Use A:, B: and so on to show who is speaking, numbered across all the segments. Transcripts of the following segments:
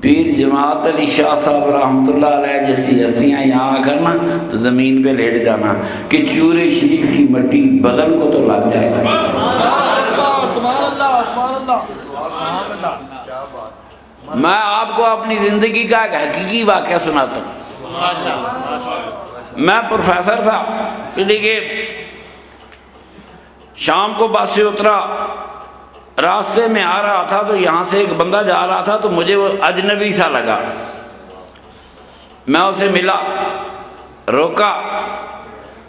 A: پیر جماعت علی شاہ صاحب رحمۃ اللہ علیہ جیسی ہستیاں یہاں آ کر نا تو زمین پہ لیٹ جانا کہ چورے شریف کی مٹی بدن کو تو لگ جائے گا۔ میں آپ کو اپنی زندگی کا ایک حقیقی واقعہ سناتا ہوں۔ میں پروفیسر تھا، پنڈی کے شام کو بس سے اترا، راستے میں آ رہا تھا تو یہاں سے ایک بندہ جا رہا تھا تو مجھے وہ اجنبی سا لگا۔ میں اسے ملا، روکا،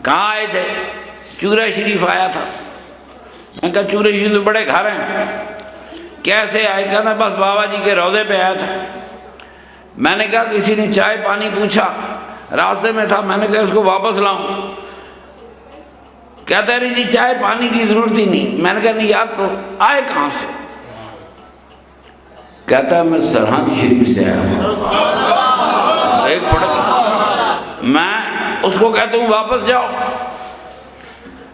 A: کہاں آئے تھے؟ چورہ شریف آیا تھا۔ میں کہا چورہ شریف تو بڑے گھر ہیں، کیسے آئے؟ کہنا بس بابا جی کے روضے پہ آیا تھا۔ میں نے کہا کسی نے چائے پانی پوچھا؟ راستے میں تھا، میں نے کہا اس کو واپس لاؤں۔ کہتا ہے نہیں جی چائے پانی کی ضرورت ہی نہیں۔ میں نے کہا نہیں یار تو آئے کہاں سے؟ کہتا ہے میں سرہند شریف سے آیا ہوں۔ ایک پڑھ، میں اس کو کہتا ہوں واپس جاؤ،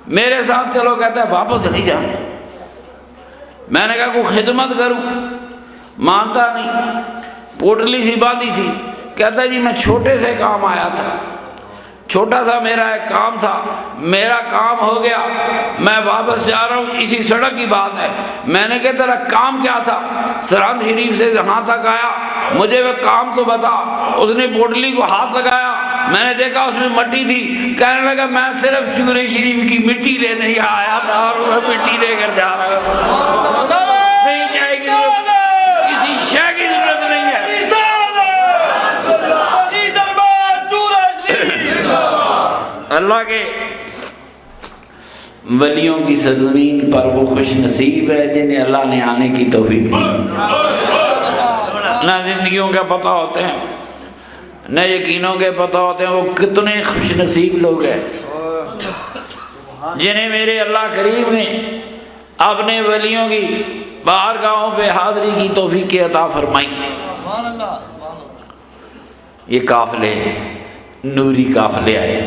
A: میرے ساتھ چلو، کہتا ہے واپس نہیں جانا۔ میں نے کہا کوئی خدمت کروں؟ مانتا نہیں، پوٹلی سی باندھی تھی۔ کہتا ہے جی میں چھوٹے سے کام آیا تھا، چھوٹا سا میرا ایک کام تھا، میرا کام ہو گیا، میں واپس جا رہا ہوں، اسی سڑک کی بات ہے۔ میں نے کہا تیرا کام کیا تھا؟ سرہند شریف سے جہاں تک آیا، مجھے وہ کام تو بتا۔ اس نے پوٹلی کو ہاتھ لگایا، میں نے دیکھا اس میں مٹی تھی۔ کہنے لگا میں صرف چورے شریف کی مٹی لینے ہی آیا تھا اور وہ مٹی لے کر جا رہا ہوں۔ نہیں چاہے گی کسی شے کی ضرورت نہیں ہے۔ اللہ کے ولیوں کی سرزمین پر وہ خوش نصیب ہے جنہیں اللہ نے آنے کی توفیق دی۔ نہ زندگیوں کا پتہ ہوتے ہیں، نہ یقینوں کے پتہ ہوتے ہیں، وہ کتنے خوش نصیب لوگ ہیں جنہیں میرے اللہ کریم نے اپنے ولیوں کی بارگاہوں پہ حاضری کی توفیق عطا فرمائی۔ یہ قافلے نوری قافلے آئے،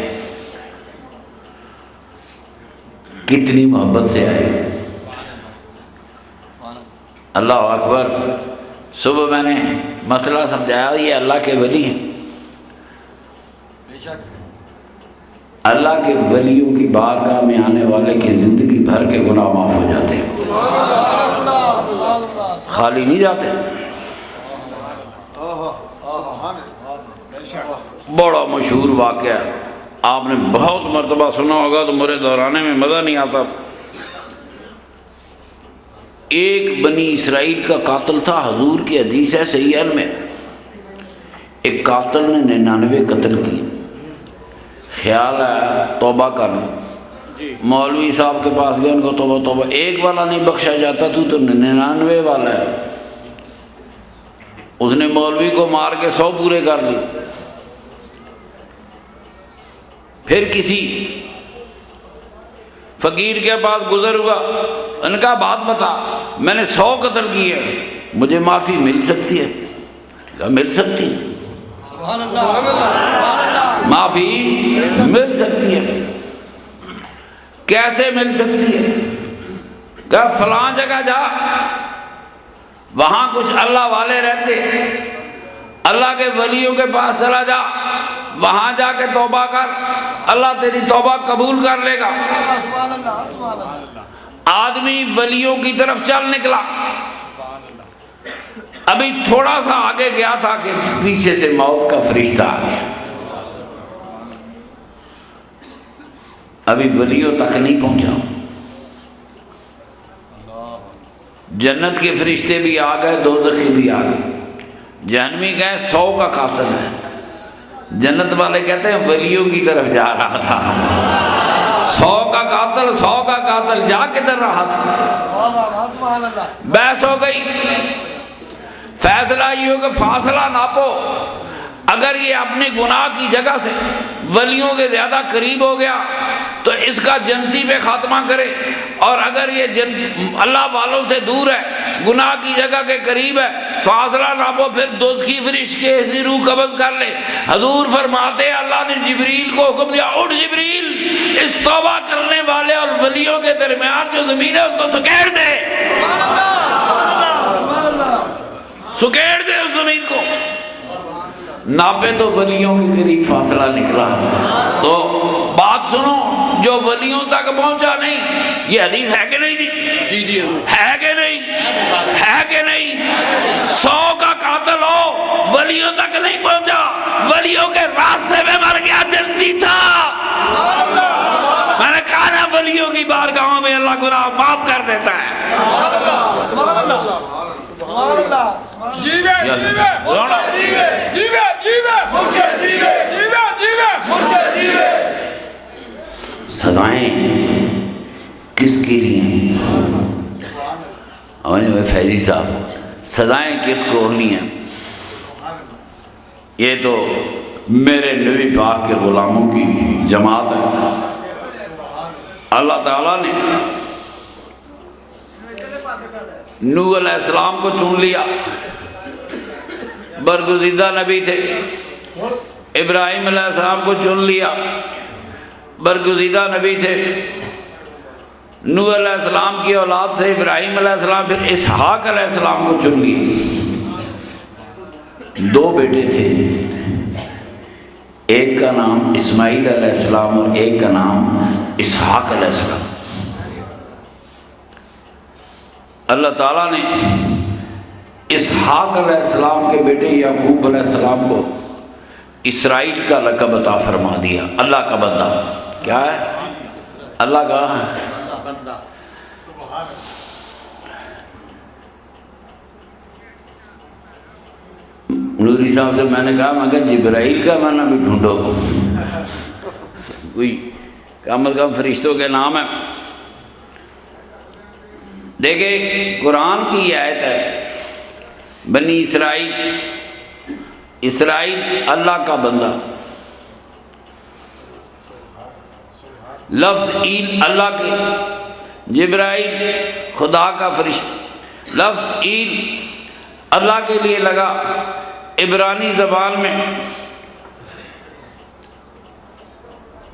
A: کتنی محبت سے آئے۔ اللہ اکبر۔ صبح میں نے مسئلہ سمجھایا، یہ اللہ کے ولی ہیں، اللہ کے ولیوں کی بارگاہ میں آنے والے کی زندگی بھر کے گناہ معاف ہو جاتے ہیں، خالی نہیں جاتے۔ بڑا مشہور واقعہ آپ نے بہت مرتبہ سنا ہوگا تو میرے دہرانے میں مزہ نہیں آتا۔ ایک بنی اسرائیل کا قاتل تھا، حضور کی حدیث ہے صحیحین میں، ایک قاتل نے 99 قتل کیے، خیال ہے توبہ کرنا، مولوی صاحب کے پاس گئے، ان کو توبہ توبہ، ایک والا نہیں بخشا جاتا، تو 99 والا ہے۔ اس نے مولوی کو مار کے 100 پورے کر لی۔ پھر کسی فقیر کے پاس گزر ہوا، ان کا بات بتا، میں نے 100 قتل کیے، مجھے معافی مل سکتی ہے؟ کہا مل سکتی ہے، معافی مل سکتی ہے۔ کیسے مل سکتی ہے؟ کہا فلاں جگہ جا، وہاں کچھ اللہ والے رہتے، اللہ کے ولیوں کے پاس چلا جا، وہاں جا کے توبہ کر، اللہ تیری توبہ قبول کر لے گا۔ آدمی ولیوں کی طرف چل نکلا، ابھی تھوڑا سا آگے گیا تھا کہ پیچھے سے موت کا فرشتہ آ گیا۔ ابھی ولیوں تک نہیں پہنچا، جنت کے فرشتے بھی آ گئے، دوزخی بھی آ گئے۔ جہنمی کہیں 100 کا قاتل ہے، جنت والے کہتے ہیں ولیوں کی طرف جا رہا تھا۔ 100 کا قاتل، 100 کا قاتل جا کدھر رہا تھا؟ بحث ہو گئی، فیصلہ یہ ہو کہ فاصلہ ناپو، اگر یہ اپنے گناہ کی جگہ سے ولیوں کے زیادہ قریب ہو گیا تو اس کا جنتی پہ خاتمہ کرے، اور اگر یہ اللہ والوں سے دور ہے، گناہ کی جگہ کے قریب ہے، فاصلہ ناپو، پھر دوزخی فرشتے کے اس کی روح قبض کر لے۔ حضور فرماتے ہیں اللہ نے جبریل کو حکم دیا، اٹھ جبریل، اس توبہ کرنے والے اور ولیوں کے درمیان جو زمین ہے اس کو سکیڑ دے۔ سکیڑ دے اس زمین کو۔ ناپے تو ولیوں کے قریب فاصلہ نکلا۔ تو بات سنو، جو ولیوں تک پہنچا نہیں، یہ حدیث ہے کہ نہیں جی؟ ہے کہ نہیں؟ ہے کہ نہیں؟ 100 کا قاتل ہو، ولیوں تک نہیں پہنچا، ولیوں کے راستے میں مر گیا، جنتی تھا۔ میں نے کہا نا، ولیوں کی بارگاہوں میں اللہ گناہ معاف کر دیتا ہے۔ سزائیں کس کے لیے ہیں؟ فیضی صاحب، سزائیں کس کو ہونی ہیں؟ یہ تو میرے نبی پاک کے غلاموں کی جماعت ہے۔ اللہ تعالیٰ نے نوح علیہ السلام کو چن لیا، برگزیدہ نبی تھے۔ ابراہیم علیہ السلام کو چن لیا، برگزیدہ نبی تھے۔ نوح علیہ السلام کی اولاد سے ابراہیم علیہ السلام، پھر اسحاق علیہ السلام کو چن لیا۔ 2 بیٹے تھے، ایک کا نام اسماعیل علیہ السلام اور ایک کا نام اسحاق علیہ السلام۔ اللہ تعالیٰ نے اسحاق علیہ السلام کے بیٹے یعقوب علیہ السلام کو اسرائیل کا لقب عطا فرما دیا، اللہ کا بندہ۔ کیا ہے؟ اللہ کا بندہ۔ نوری صاحب سے میں نے کہا جبرائیل کا معنی بھی ڈھونڈو، کوئی کم از کم فرشتوں کے نام ہے۔ دیکھیں قرآن کی یہ آیت ہے، بنی اسرائیل، اسرائیل اللہ کا بندہ، لفظ ایل اللہ کے، جبرائیل خدا کا فرشتہ۔ لفظ ایل اللہ کے لیے لگا عبرانی زبان میں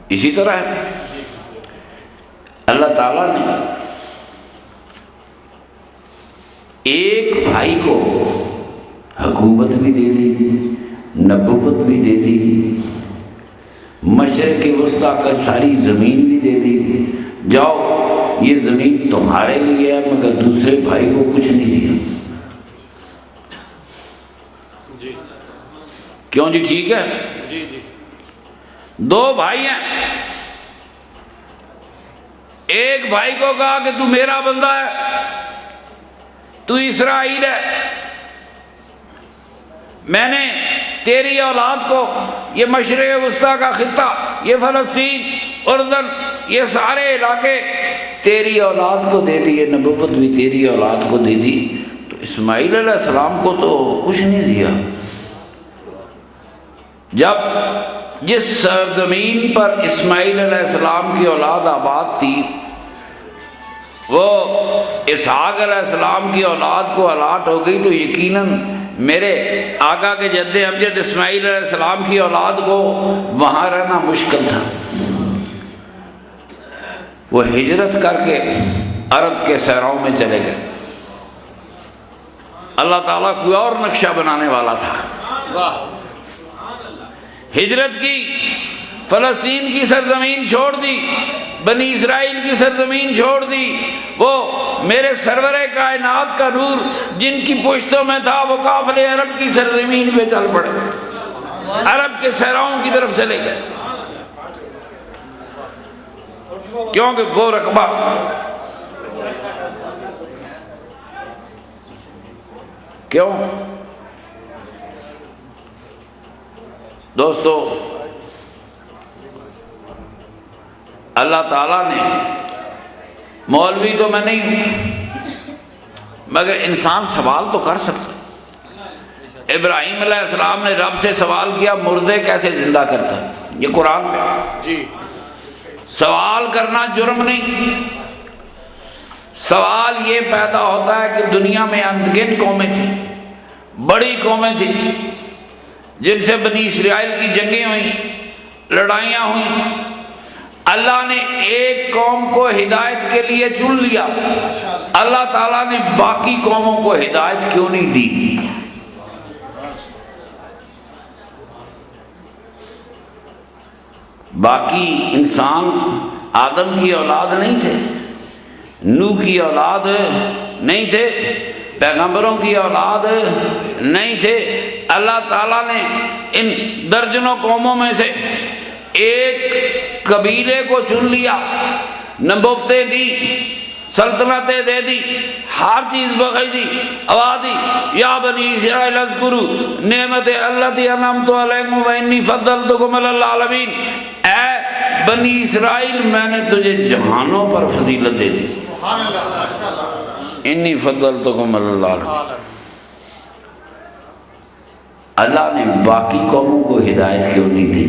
A: اسی طرح ہے۔ اللہ تعالیٰ نے ایک بھائی کو حکومت بھی دے دی، نبوت بھی دے دی، مشرق وسطیٰ کا ساری زمین بھی دے دی، جاؤ یہ زمین تمہارے لیے ہے، مگر دوسرے بھائی کو کچھ نہیں دیا۔ کیوں جی؟ ٹھیک ہے جی۔ 2 بھائی ہیں، ایک بھائی کو کہا کہ تو میرا بندہ ہے، تو اسرائیل ہے، میں نے تیری اولاد کو یہ مشرق وسطیٰ کا خطہ، یہ فلسطین، اردن، یہ سارے علاقے تیری اولاد کو دے دی، یہ نبوت بھی تیری اولاد کو دے دی۔ تو اسماعیل علیہ السلام کو تو کچھ نہیں دیا۔ جب جس سرزمین پر اسماعیل علیہ السلام کی اولاد آباد تھی، وہ اسحاق علیہ السلام کی اولاد کو الاٹ ہو گئی، تو یقیناً میرے آقا کے جد امجد اسماعیل علیہ السلام کی اولاد کو وہاں رہنا مشکل تھا۔ وہ ہجرت کر کے عرب کے صحراؤں میں چلے گئے۔ اللہ تعالیٰ کوئی اور نقشہ بنانے والا تھا۔ ہجرت کی، فلسطین کی سرزمین چھوڑ دی، بنی اسرائیل کی سرزمین چھوڑ دی۔ وہ میرے سرور کائنات کا نور جن کی پشتوں میں تھا، وہ قافلے عرب کی سرزمین پہ چل پڑے، عرب کے صحراؤں کی طرف چلے گئے، کیونکہ وہ رقبہ کیوں؟ دوستو، اللہ تعالیٰ نے، مولوی تو میں نہیں ہوں مگر انسان سوال تو کر سکتا۔ ابراہیم علیہ السلام نے رب سے سوال کیا، مردے کیسے زندہ کرتا؟ یہ قرآن میں جی۔ سوال کرنا جرم نہیں۔ سوال یہ پیدا ہوتا ہے کہ دنیا میں انگن قومیں تھیں، بڑی قومیں تھیں، جن سے بنی اسرائیل کی جنگیں ہوئیں، لڑائیاں ہوئیں۔ اللہ نے ایک قوم کو ہدایت کے لیے چن لیا، اللہ تعالیٰ نے باقی قوموں کو ہدایت کیوں نہیں دی؟ باقی انسان آدم کی اولاد نہیں تھے، نوح کی اولاد نہیں تھے، پیغمبروں کی اولاد نہیں تھے۔ اللہ تعالیٰ نے ان درجنوں قوموں میں سے ایک قبیلے کو چن لیا، نبوتیں دی، سلطنتیں دے دی، ہر چیز بخش دی، آواز دی یا بنی اسرائیل اذکروا نعمت التی انعمت علیکم وانی فضلتکم علی العالمین، اے بنی اسرائیل میں نے تجھے جہانوں پر فضیلت دے دی، انی فضلتکم علی العالمین۔ اللہ نے باقی قوموں کو ہدایت کیوں نہیں دی؟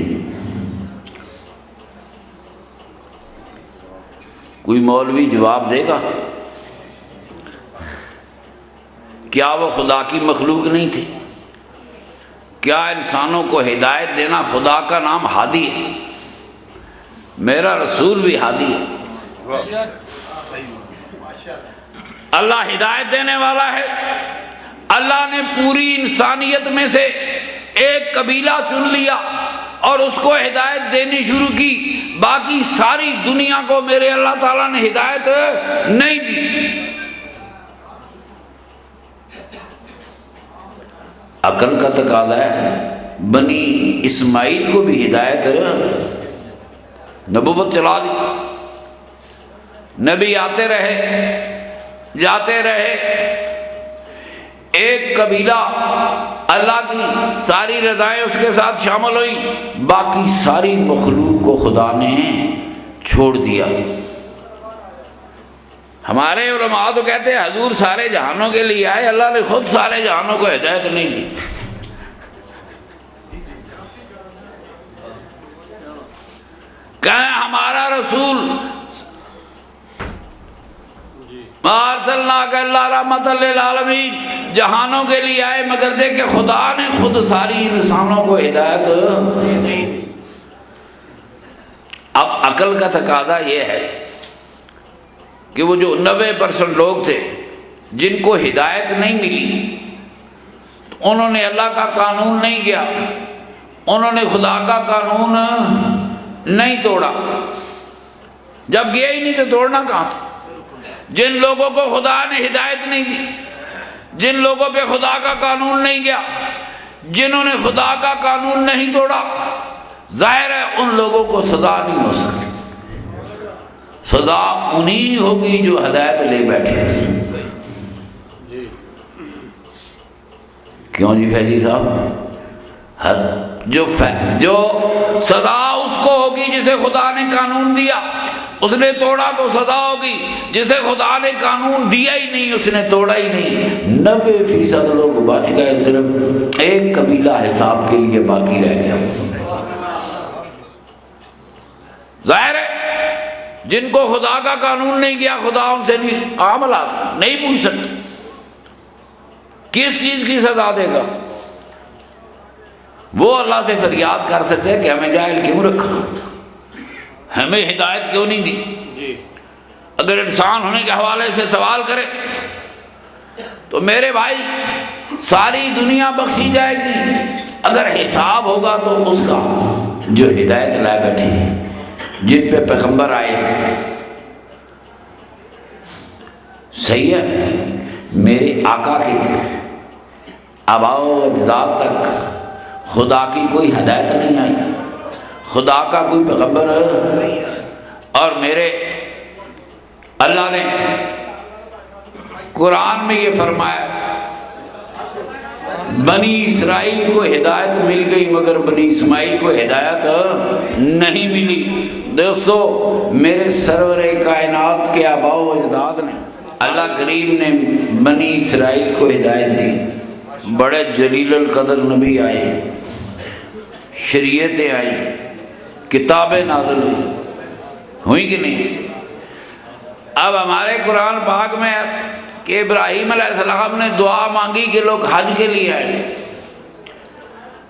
A: کوئی مولوی جواب دے گا؟ کیا وہ خدا کی مخلوق نہیں تھی؟ کیا انسانوں کو ہدایت دینا خدا کا نام ہادی ہے؟ میرا رسول بھی ہادی ہے، اللہ ہدایت دینے والا ہے۔ اللہ نے پوری انسانیت میں سے ایک قبیلہ چن لیا اور اس کو ہدایت دینی شروع کی، باقی ساری دنیا کو میرے اللہ تعالیٰ نے ہدایت نہیں دی۔ عقل کا تقاضا ہے، بنی اسماعیل کو بھی ہدایت نبوت چلا دی، نبی آتے رہے جاتے رہے، ایک قبیلہ اللہ کی ساری رضائیں اس کے ساتھ شامل ہوئی، باقی ساری مخلوق کو خدا نے چھوڑ دیا۔ ہمارے علماء تو کہتے ہیں حضور سارے جہانوں کے لیے آئے، اللہ نے خود سارے جہانوں کو ہدایت نہیں دی۔ کہیں ہمارا رسول ما ارسلناک الا رحمۃ للعالمین جہانوں کے لیے آئے، مگر دیکھے خدا نے خود ساری انسانوں کو ہدایت نہیں دی۔ اب عقل کا تقاضا یہ ہے کہ وہ جو 90% لوگ تھے جن کو ہدایت نہیں ملی، انہوں نے اللہ کا قانون نہیں کیا، انہوں نے خدا کا قانون نہیں توڑا، جب گیا ہی نہیں تو توڑنا کہاں تھا؟ جن لوگوں کو خدا نے ہدایت نہیں دی، جن لوگوں پہ خدا کا قانون نہیں گیا، جنہوں نے خدا کا قانون نہیں توڑا، ظاہر ہے ان لوگوں کو سزا نہیں ہو سکتی، سزا انہی ہوگی جو ہدایت لے بیٹھے۔ کیوں جی فیضی صاحب؟ جو سزا اس کو ہوگی جسے خدا نے قانون دیا، اس نے توڑا تو سزا ہوگی، جسے خدا نے قانون دیا ہی نہیں اس نے توڑا ہی نہیں۔ 90% لوگ بچ گئے، صرف ایک قبیلہ حساب کے لیے باقی رہ گیا۔ ظاہر ہے جن کو خدا کا قانون نہیں کیا، خدا ان سے نہیں معاملات نہیں پوچھ سکتے، کس چیز کی سزا دے گا؟ وہ اللہ سے فریاد کر سکتے ہیں کہ ہمیں جاہل کیوں رکھا، ہمیں ہدایت کیوں نہیں دی۔ اگر انسان ہونے کے حوالے سے سوال کرے تو میرے بھائی ساری دنیا بخشی جائے گی، اگر حساب ہوگا تو اس کا جو ہدایت لائے بیٹھی ہے، جن پہ پیغمبر آئے، صحیح ہے، میرے آقا کے آباء و اجداد تک خدا کی کوئی ہدایت نہیں آئی، خدا کا کوئی پیغمبر، اور میرے اللہ نے قرآن میں یہ فرمایا بنی اسرائیل کو ہدایت مل گئی مگر بنی اسماعیل کو ہدایت نہیں ملی۔ دوستو، میرے سرور کائنات کے آباء و اجداد نے، اللہ کریم نے بنی اسرائیل کو ہدایت دی، بڑے جلیل القدر نبی آئے، شریعتیں آئیں، کتابیں نازل ہوئی کہ نہیں؟ اب ہمارے قرآن پاک میں کہ ابراہیم علیہ السلام نے دعا مانگی کہ لوگ حج کے لیے آئے،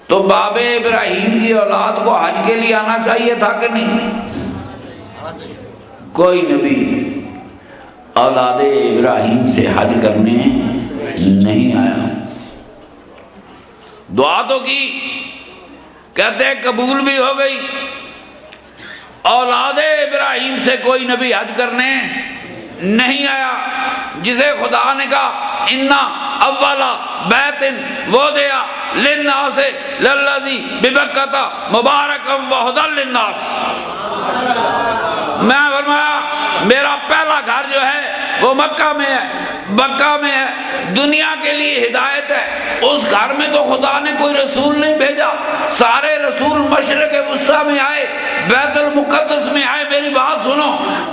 A: تو باب ابراہیم کی اولاد کو حج کے لیے آنا چاہیے تھا کہ نہیں؟ کوئی نبی اولاد ابراہیم سے حج کرنے نہیں آیا۔ دعا تو کی، کہتے ہیں قبول بھی ہو گئی، اولاد ابراہیم سے کوئی نبی حج کرنے نہیں آیا جسے خدا نے کہا انا اولا بیت وضع للناس للذی ببکۃ مبارکا وہدی للناس۔ میں فرمایا میرا پہلا گھر جو ہے وہ مکہ میں ہے، مکہ میں ہے، دنیا کے لیے ہدایت ہے۔ اس گھر میں تو خدا نے کوئی رسول نہیں بھیجا، سارے رسول مشرق وسطیٰ میں آئے، بیت المقدس میں آئے۔ میری بات سنو،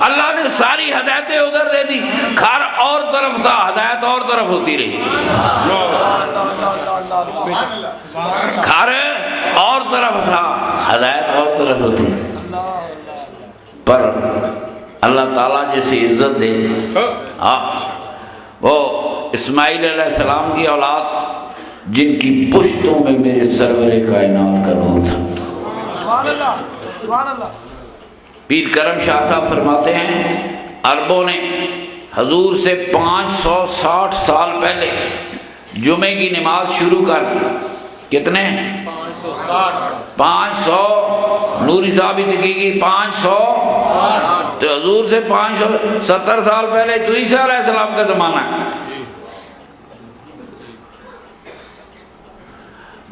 A: اللہ نے ساری ہدایتیں ادھر دے دی، گھر اور طرف تھا، ہدایت اور طرف ہوتی رہی۔ گھر اور طرف تھا، ہدایت اور طرف ہوتی رہی۔ پر اللہ تعالیٰ جیسی عزت دے، وہ اسماعیل علیہ السلام کی اولاد جن کی پشتوں میں میرے سرور کائنات کا نور تھا۔
B: سبحان اللہ، سبحان اللہ۔
A: پیر کرم شاہ صاحب فرماتے ہیں عربوں نے حضور سے 560 سال پہلے جمعے کی نماز شروع کر دی۔ کتنے؟ 500 نوری صاحب تحقیقی 500، تو حضور سے 570 سال پہلے تو عیسیٰ علیہ السلام کا زمانہ ہے۔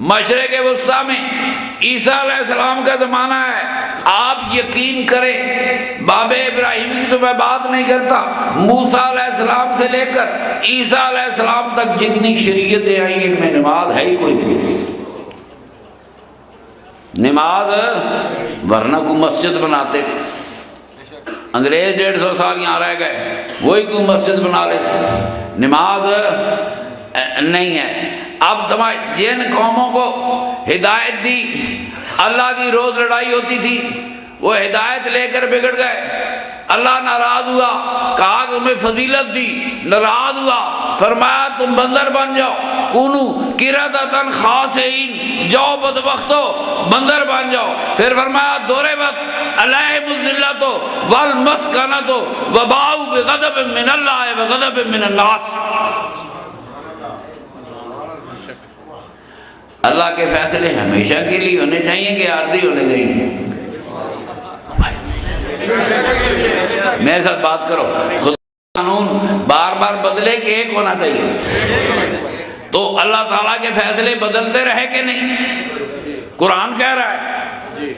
A: مشرق وسطیٰ میں عیسیٰ علیہ السلام کا زمانہ ہے۔ آپ یقین کریں، باب ابراہیم کی تو میں بات نہیں کرتا، موسیٰ علیہ السلام سے لے کر عیسیٰ علیہ السلام تک جتنی شریعتیں آئیں ان میں نماز ہے ہی کوئی نہیں۔ نماز ورنہ کو مسجد بناتے، انگریز 150 سال یہاں رہ گئے، وہی کوئی مسجد بنا لیتے، نماز نہیں ہے۔ اب جن قوموں کو ہدایت دی، اللہ کی روز لڑائی ہوتی تھی، وہ ہدایت لے کر بگڑ گئے، اللہ ناراض ہوا، کہا کہ تمہیں فضیلت دی، ناراض ہوا، فرمایا تم بندر بن جاؤ، کونو قردۃ خاسئین، جاؤ بدبختو بندر بن جاؤ۔ پھر فرمایا ضربت علیہم الذلۃ والمسکنۃ وباؤوا بغضب من اللہ وغضب من الناس۔ اللہ کے فیصلے ہمیشہ کے لیے ہونے چاہیے کہ عارضی ہونے چاہیے؟ میرے ساتھ بات کرو، خدا قانون بار بار بدلے کہ ایک ہونا چاہیے؟ تو اللہ تعالیٰ کے فیصلے بدلتے رہے کہ نہیں؟ قرآن کہہ رہا ہے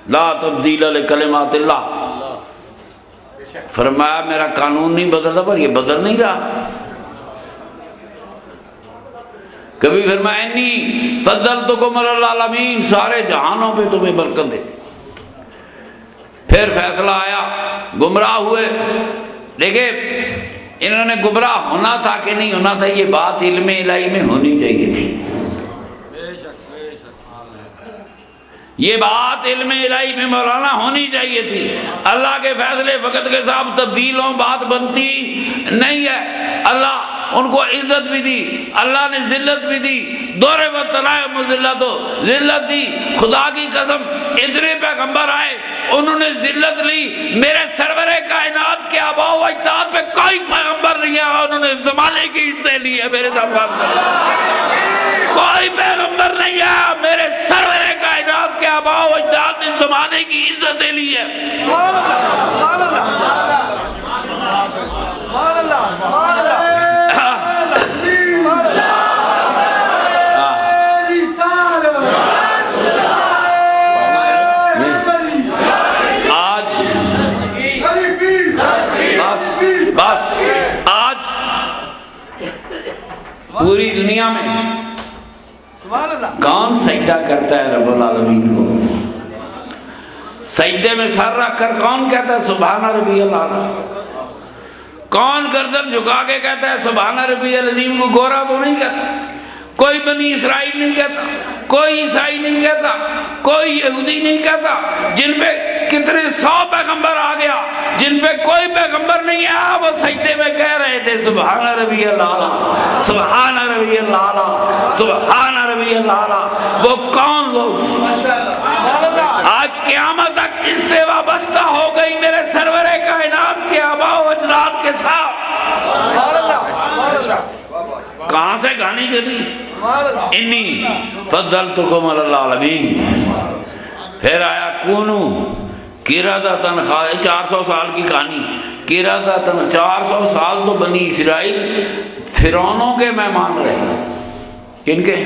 A: لا تبدیل لکلمات اللہ، فرمایا میرا قانون نہیں بدلتا، پر یہ بدل نہیں رہا۔ کبھی فرمایا انی فضلتکم علی العالمین، سارے جہانوں پہ تمہیں برکت دیتی۔ پھر فیصلہ آیا، گمراہ ہوئے، دیکھیں انہوں نے گمراہ ہونا تھا کہ نہیں ہونا تھا، یہ بات علم الہی میں ہونی چاہیے تھی، یہ بات علم الہی میں مولانا ہونی چاہیے تھی۔ اللہ کے فیصلے وقت کے ساتھ تبدیل ہوں، بات بنتی نہیں ہے۔ اللہ ان کو عزت بھی دی، اللہ نے ذلت بھی دی، ضربت علیہم الذلۃ، ذلت دی۔ خدا کی قسم اتنے پیغمبر آئے، انہوں نے ذلت لی، میرے سرور کائنات کے آباء و اجداد پہ کوئی پیغمبر نہیں آیا، انہوں نے زمانے کی عزت لی ہے۔ میرے ساتھ بات کرو، کوئی پیغمبر نہیں آیا، میرے سرور کائنات کے آباء و اجداد نے زمانے کی عزتیں لی ہے۔
B: سبحان اللہ، سبحان اللہ، سبحان اللہ، سبحان اللہ۔
A: بس آج پوری دنیا میں
B: سبحان اللہ
A: کون سجدہ کرتا ہے رب العالمین کو؟ سجدے میں سر رکھ کر کون کہتا ہے سبحان ربی العظیم؟ کون گردن جھکا کے کہتا ہے سبحان ربی العظیم کو؟ گورا تو نہیں کہتا، کوئی بنی اسرائیل نہیں کہتا، کوئی عیسائی نہیں کہتا، کوئی یہودی نہیں کہتا، جن پہ کتنے 100 پیغمبر آ گیا، جن پہ کوئی پیغمبر نہیں آیا، وہ سجدے میں کہہ رہے تھے سبحان ربی العالی، سبحان ربی العالی، سبحان ربی العالی۔ وہ کون لوگ؟ آج قیامت تک استوا بستہ ہو گئی میرے سرور کائنات کے آباء و اجداد کے ساتھ۔ کہاں سے گانی چلی؟ انی فضلتکم علی العالمین، پھر آیا کونو قردۃ خاسئین، 400 سال کی کہانی، قردۃ 400 سال تو بنی اسرائیل فرعونوں کے مہمان رہے۔ کن کے؟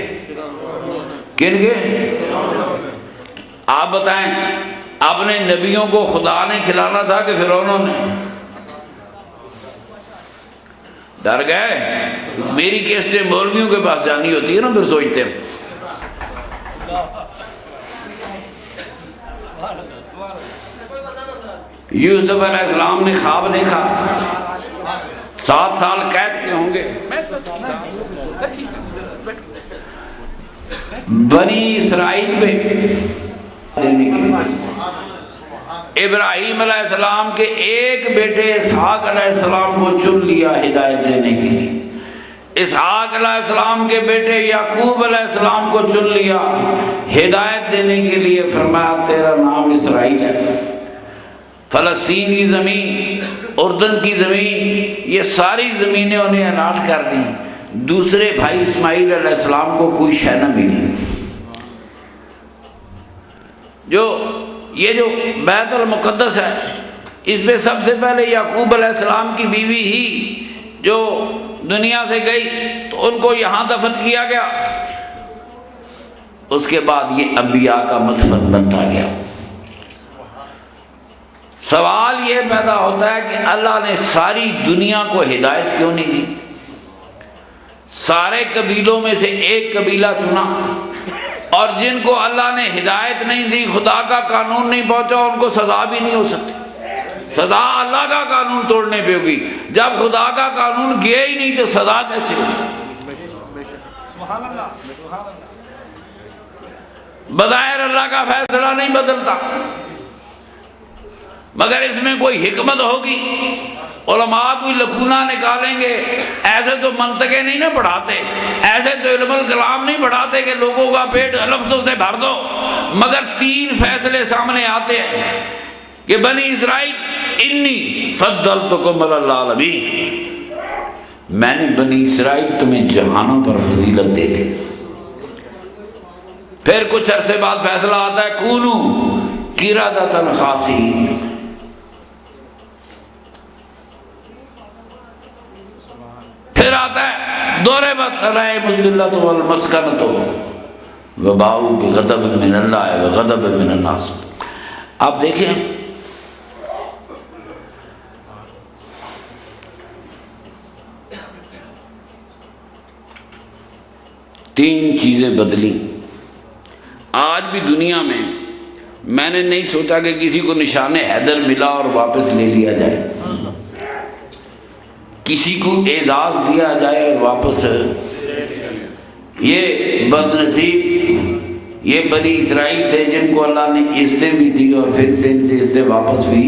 A: کن کے؟ آپ بتائیں، اپنے نبیوں کو خدا نے کھلانا تھا کہ فرعونوں نے؟ ڈر گئے؟ میری کیسٹیں مولویوں کے پاس جانی ہوتی ہے نا، پھر سوچتے ہیں۔ یوسف علیہ السلام نے خواب دیکھا، 7 سال قید کے ہوں گے، بنی اسرائیل پہ دینے کے لیے ابراہیم علیہ السلام کے ایک بیٹے اسحاق علیہ السلام کو چن لیا ہدایت دینے کے لیے، اسحاق علیہ السلام کے بیٹے یعقوب علیہ السلام کو چن لیا ہدایت دینے کے لیے، فرمایا تیرا نام اسرائیل ہے۔ فلسطین کی زمین، اردن کی زمین، یہ ساری زمینیں انہیں الاٹ کر دیں، دوسرے بھائی اسماعیل علیہ السلام کو کوئی شے نہ ملی۔ یہ جو بیت المقدس ہے، اس میں سب سے پہلے یعقوب علیہ السلام کی بیوی ہی جو دنیا سے گئی تو ان کو یہاں دفن کیا گیا، اس کے بعد یہ انبیاء کا مدفن بنتا گیا۔ سوال یہ پیدا ہوتا ہے کہ اللہ نے ساری دنیا کو ہدایت کیوں نہیں دی؟ سارے قبیلوں میں سے ایک قبیلہ چنا، اور جن کو اللہ نے ہدایت نہیں دی، خدا کا قانون نہیں پہنچا، ان کو سزا بھی نہیں ہو سکتی۔ سزا اللہ کا قانون توڑنے پہ ہوگی، جب خدا کا قانون گیا ہی نہیں تو سزا کیسے ہوگی؟ بظاہر اللہ کا فیصلہ نہیں بدلتا، مگر اس میں کوئی حکمت ہوگی۔ علماء کوئی لکونہ نکالیں گے، ایسے تو منطقیں نہیں نہ پڑھاتے، ایسے تو علم الکلام نہیں پڑھاتے کہ لوگوں کا پیٹ لفظوں سے بھر دو، مگر 3 فیصلے سامنے آتے ہیں کہ بنی اسرائیل انی فضلتکم علی العالمین، میں نے بنی اسرائیل تمہیں جہانوں پر فضیلت دے دی۔ پھر کچھ عرصے بعد فیصلہ آتا ہے کونو قردۃ خاسئین، پھر آتا ہے ضربت علیہم الذلۃ والمسکنۃ وباؤوا بغضب من اللہ وغضب من الناس۔ آپ دیکھیں تین چیزیں بدلی۔ آج بھی دنیا میں نے نہیں سوچا کہ کسی کو نشان حیدر ملا اور واپس لے لیا جائے، کسی کو اعزاز دیا جائے اور واپس۔ یہ بد نصیب یہ بنی اسرائیل تھے جن کو اللہ نے عزتیں بھی دی اور پھر سے ان سے عزتیں واپس بھی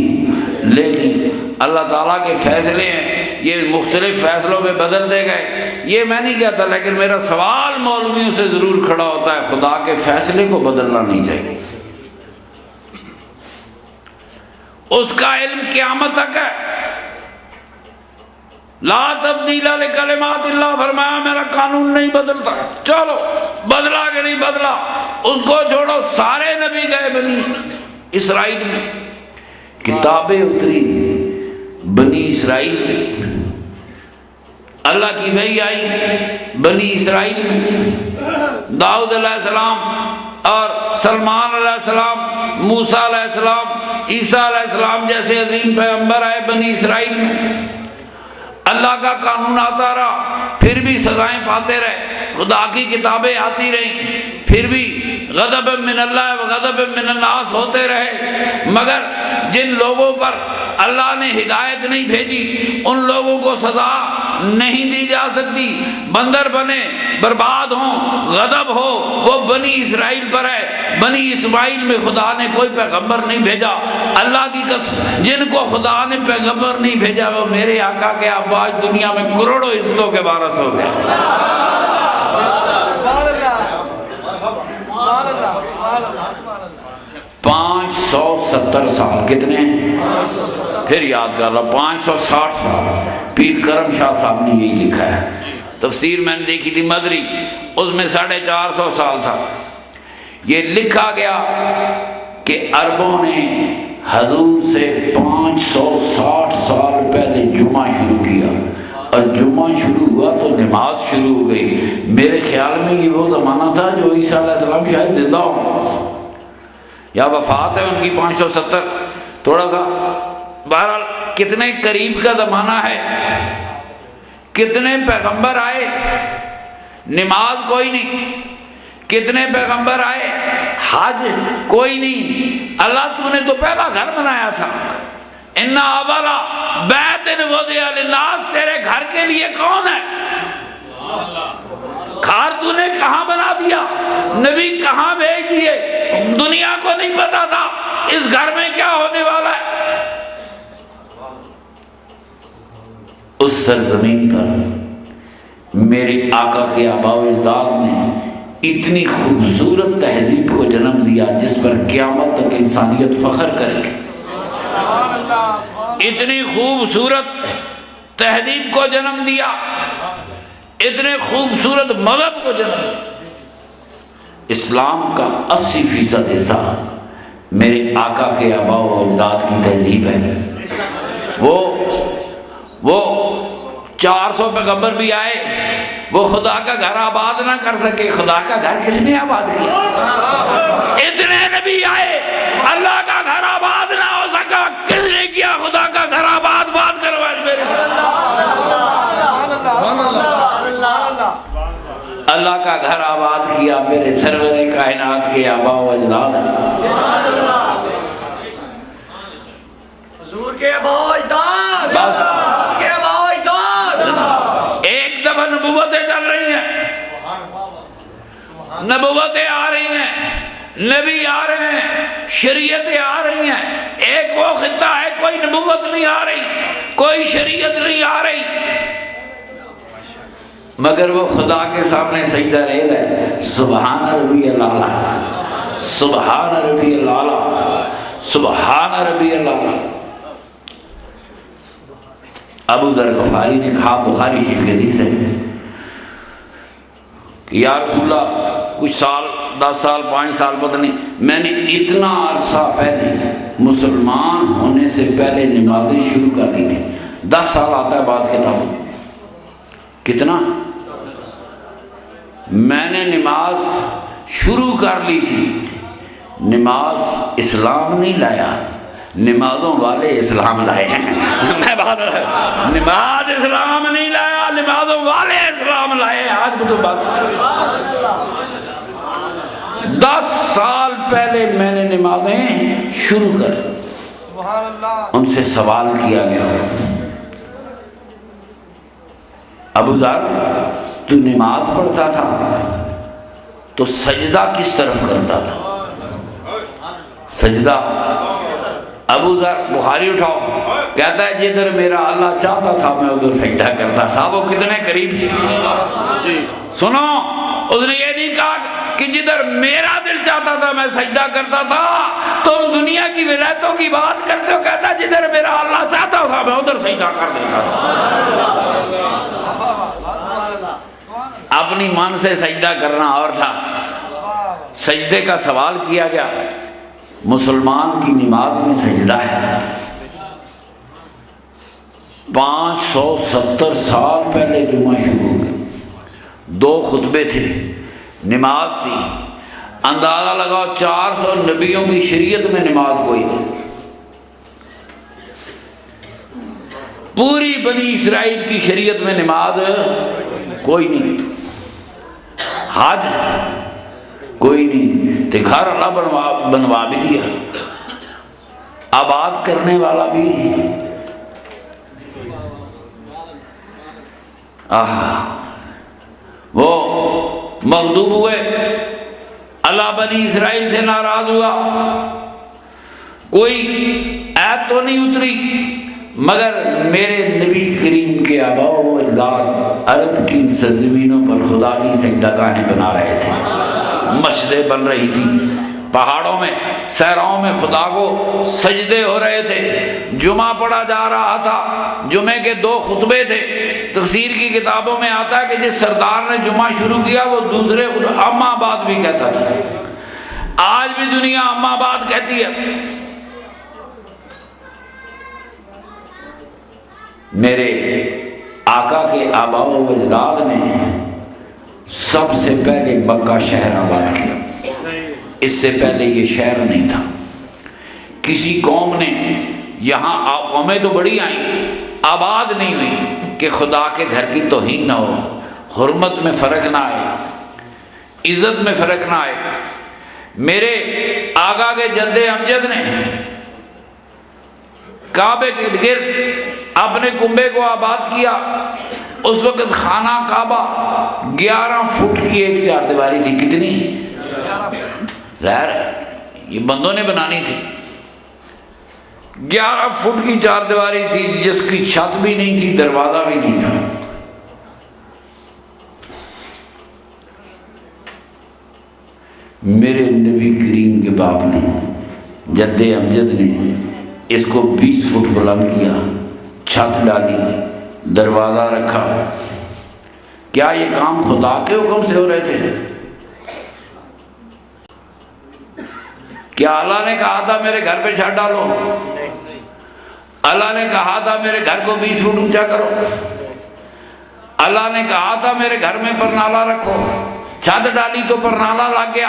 A: لے لی۔ اللہ تعالیٰ کے فیصلے ہیں، یہ مختلف فیصلوں میں بدل دے گئے، یہ میں نہیں کہتا، لیکن میرا سوال مولویوں سے ضرور کھڑا ہوتا ہے، خدا کے فیصلے کو بدلنا نہیں چاہیے، اس کا علم قیامت تک ہے۔ لا تبدیل لکلمات اللہ، فرمایا میرا قانون نہیں بدلتا، چلو بدلا کہ نہیں بدلا اس کو چھوڑو۔ سارے نبی گئے بنی اسرائیل میں، کتابیں اتری بنی اسرائیل میں، اللہ کی وحی آئی بنی اسرائیل میں، داؤد علیہ السلام اور سلمان علیہ السلام، موسیٰ علیہ السلام، عیسیٰ علیہ السلام جیسے عظیم پیغمبر آئے بنی اسرائیل میں۔ اللہ کا قانون آتا رہا، پھر بھی سزائیں پاتے رہے، خدا کی کتابیں آتی رہیں، پھر بھی غضب من اللہ و غضب من الناس ہوتے رہے، مگر جن لوگوں پر اللہ نے ہدایت نہیں بھیجی ان لوگوں کو سزا نہیں دی جا سکتی، بندر بنے برباد ہوں غضب ہو وہ بنی اسرائیل پر ہے۔ بنی اسماعیل میں خدا نے کوئی پیغمبر نہیں بھیجا، اللہ کی قسم جن کو خدا نے پیغمبر نہیں بھیجا وہ میرے آقا کے اب آج دنیا میں کروڑوں عزتوں کے وارث ہو گئے۔ 570 سال کتنے ہیں؟ پھر یاد کر لو 560 سال۔ پیر کرم شاہ صاحب نے یہی لکھا ہے، تفسیر میں نے دیکھی تھی مدری، اس میں 450 سال تھا۔ یہ لکھا گیا کہ عربوں نے حضور سے 560 سال پہلے جمعہ شروع کیا، اور جمعہ شروع ہوا تو نماز شروع ہو گئی۔ میرے خیال میں یہ وہ زمانہ تھا جو عیسیٰ علیہ السلام شاید زندہ ہوں یا وفات ہے ان کی 570، تھوڑا سا بہرحال کتنے قریب کا زمانہ ہے، کتنے پیغمبر آئے، نماز کوئی نہیں، کتنے پیغمبر آئے، حج کوئی نہیں۔ اللہ تو نے تو پہلا گھر بنایا تھا، اِنَّ أَوَّلَ بَيْتٍ وُضِعَ لِلنَّاسِ، تیرے گھر کے لیے کون ہے؟ گھر تو نے کہاں بنا دیا، نبی کہاں بھیج دیے، دنیا کو نہیں پتا تھا اس گھر میں کیا ہونے والا ہے۔ اس سرزمین پر میرے آقا کے آباء و اجداد نے اتنی خوبصورت تہذیب کو جنم دیا جس پر قیامت تک انسانیت فخر کرے گی۔ اتنی خوبصورت تہذیب کو جنم دیا، اتنے خوبصورت مذہب کو جنم دیا۔ اسلام کا 80% حصہ میرے آقا کے آباء و اجداد کی تہذیب ہے۔ وہ 400 پیغمبر بھی آئے، وہ خدا کا گھر آباد نہ کر سکے۔ خدا کا گھر کس نے آباد کیا؟ اتنے نبی آئے، اللہ کا گھر آباد نہ ہو سکا، کس نے کیا؟ خدا کا گھر آباد کروا میرے اللہ کا گھر آباد کیا میرے سرور کائنات کے آباء و اجداد۔
B: حضور کے آباء و اجداد،
A: بس
B: کے آباء و اجداد۔
A: ایک دفعہ نبوتیں چل رہی ہیں، نبوتیں آ رہی ہیں، نبی آ رہے ہیں، شریعتیں آ رہی ہیں۔ ایک وہ خطہ ہے کوئی نبوت نہیں آ رہی، کوئی شریعت نہیں آ رہی، مگر وہ خدا کے سامنے سجدہ رہ گئے، سبحان ربی الاعلیٰ، سبحان ربی الاعلیٰ، سبحان ربی الاعلیٰ۔ ابو ذر غفاری نے کہا، بخاری شریف کے حدیث ہے کہ یا رسول اللہ کچھ سال، 10 سال 5 سال پتہ نہیں، میں نے اتنا عرصہ پہلے مسلمان ہونے سے پہلے نمازیں شروع کر لی تھی۔ 10 سال آتا ہے بعض کتابوں، کتنا؟ میں نے نماز شروع کر لی تھی۔ نماز اسلام نہیں لایا، نمازوں والے اسلام لائے ہیں۔ میں بات نماز اسلام نہیں لایا، نمازوں والے اسلام لائے ہیں۔ آج تو بات 10 سال پہلے میں نے نمازیں شروع کر،
B: سبحان اللہ۔
A: ان سے سوال کیا گیا، ابو ذر تو نماز پڑھتا تھا تو سجدہ کس طرف کرتا تھا؟ سجدہ ابو ذر بخاری اٹھاؤ، کہتا ہے جدھر میرا اللہ چاہتا تھا میں ادھر سجدہ کرتا تھا۔ وہ کتنے قریب تھے جی، سنو، اس نے یہ نہیں کہا کہ جدھر میرا دل چاہتا تھا میں سجدہ کرتا تھا۔ تم دنیا کی ولایتوں کی بات کرتے ہو، کہتا ہے جدھر میرا اللہ چاہتا تھا میں ادھر سجدہ کر دیتا تھا۔ اپنی من سے سجدہ کرنا اور تھا۔ سجدے کا سوال کیا گیا، مسلمان کی نماز میں سجدہ ہے۔ 570 سال پہلے جمعہ شروع ہو گئے، 2 خطبے تھے، نماز تھی۔ اندازہ لگاؤ 400 نبیوں کی شریعت میں نماز کوئی نہیں، پوری بنی اسرائیل کی شریعت میں نماز کوئی نہیں، حج کوئی نہیں، تو گھر اللہ بنوا بھی دیا، آباد کرنے والا بھی وہ مغضوب ہوئے، اللہ بنی اسرائیل سے ناراض ہوا، کوئی عیب تو نہیں اتری، مگر میرے نبی کریم کے آباء و اجداد عرب کی سرزمینوں پر خدا کی سجدہ گاہیں بنا رہے تھے، مسجدیں بن رہی تھی، پہاڑوں میں صحراؤں میں خدا کو سجدے ہو رہے تھے، جمعہ پڑھا جا رہا تھا، جمعے کے 2 خطبے تھے۔ تفسیر کی کتابوں میں آتا ہے کہ جس سردار نے جمعہ شروع کیا وہ دوسرے اما بعد بھی کہتا تھا، آج بھی دنیا اما بات کہتی ہے۔ میرے آقا کے آباء و اجداد نے سب سے پہلے مکہ شہر آباد کیا، اس سے پہلے یہ شہر نہیں تھا۔ کسی قوم نے یہاں، قومیں تو بڑی آئیں، آباد نہیں ہوئی کہ خدا کے گھر کی توہین نہ ہو، حرمت میں فرق نہ آئے، عزت میں فرق نہ آئے۔ میرے آقا کے جد امجد نے کعبے کے گرد اپنے کنبے کو آباد کیا۔ اس وقت خانہ کعبہ 11 فٹ کی ایک چار دیواری تھی۔ کتنی؟ ظاہر ہے یہ بندوں نے بنانی تھی۔ 11 فٹ کی چار دیواری تھی، جس کی چھت بھی نہیں تھی، دروازہ بھی نہیں تھا۔ میرے نبی کریم کے باپ نے، جد امجد نے اس کو 20 فٹ بلند کیا، چھت ڈالی، دروازہ رکھا۔ کیا یہ کام خدا کے حکم سے ہو رہے تھے؟ کیا اللہ نے کہا تھا میرے گھر پہ چھت ڈالو؟ اللہ نے کہا تھا میرے گھر کو 20 فٹ اونچا کرو؟ اللہ نے کہا تھا میرے گھر میں پرنالہ رکھو؟ چھت ڈالی تو پرنالہ لگ گیا۔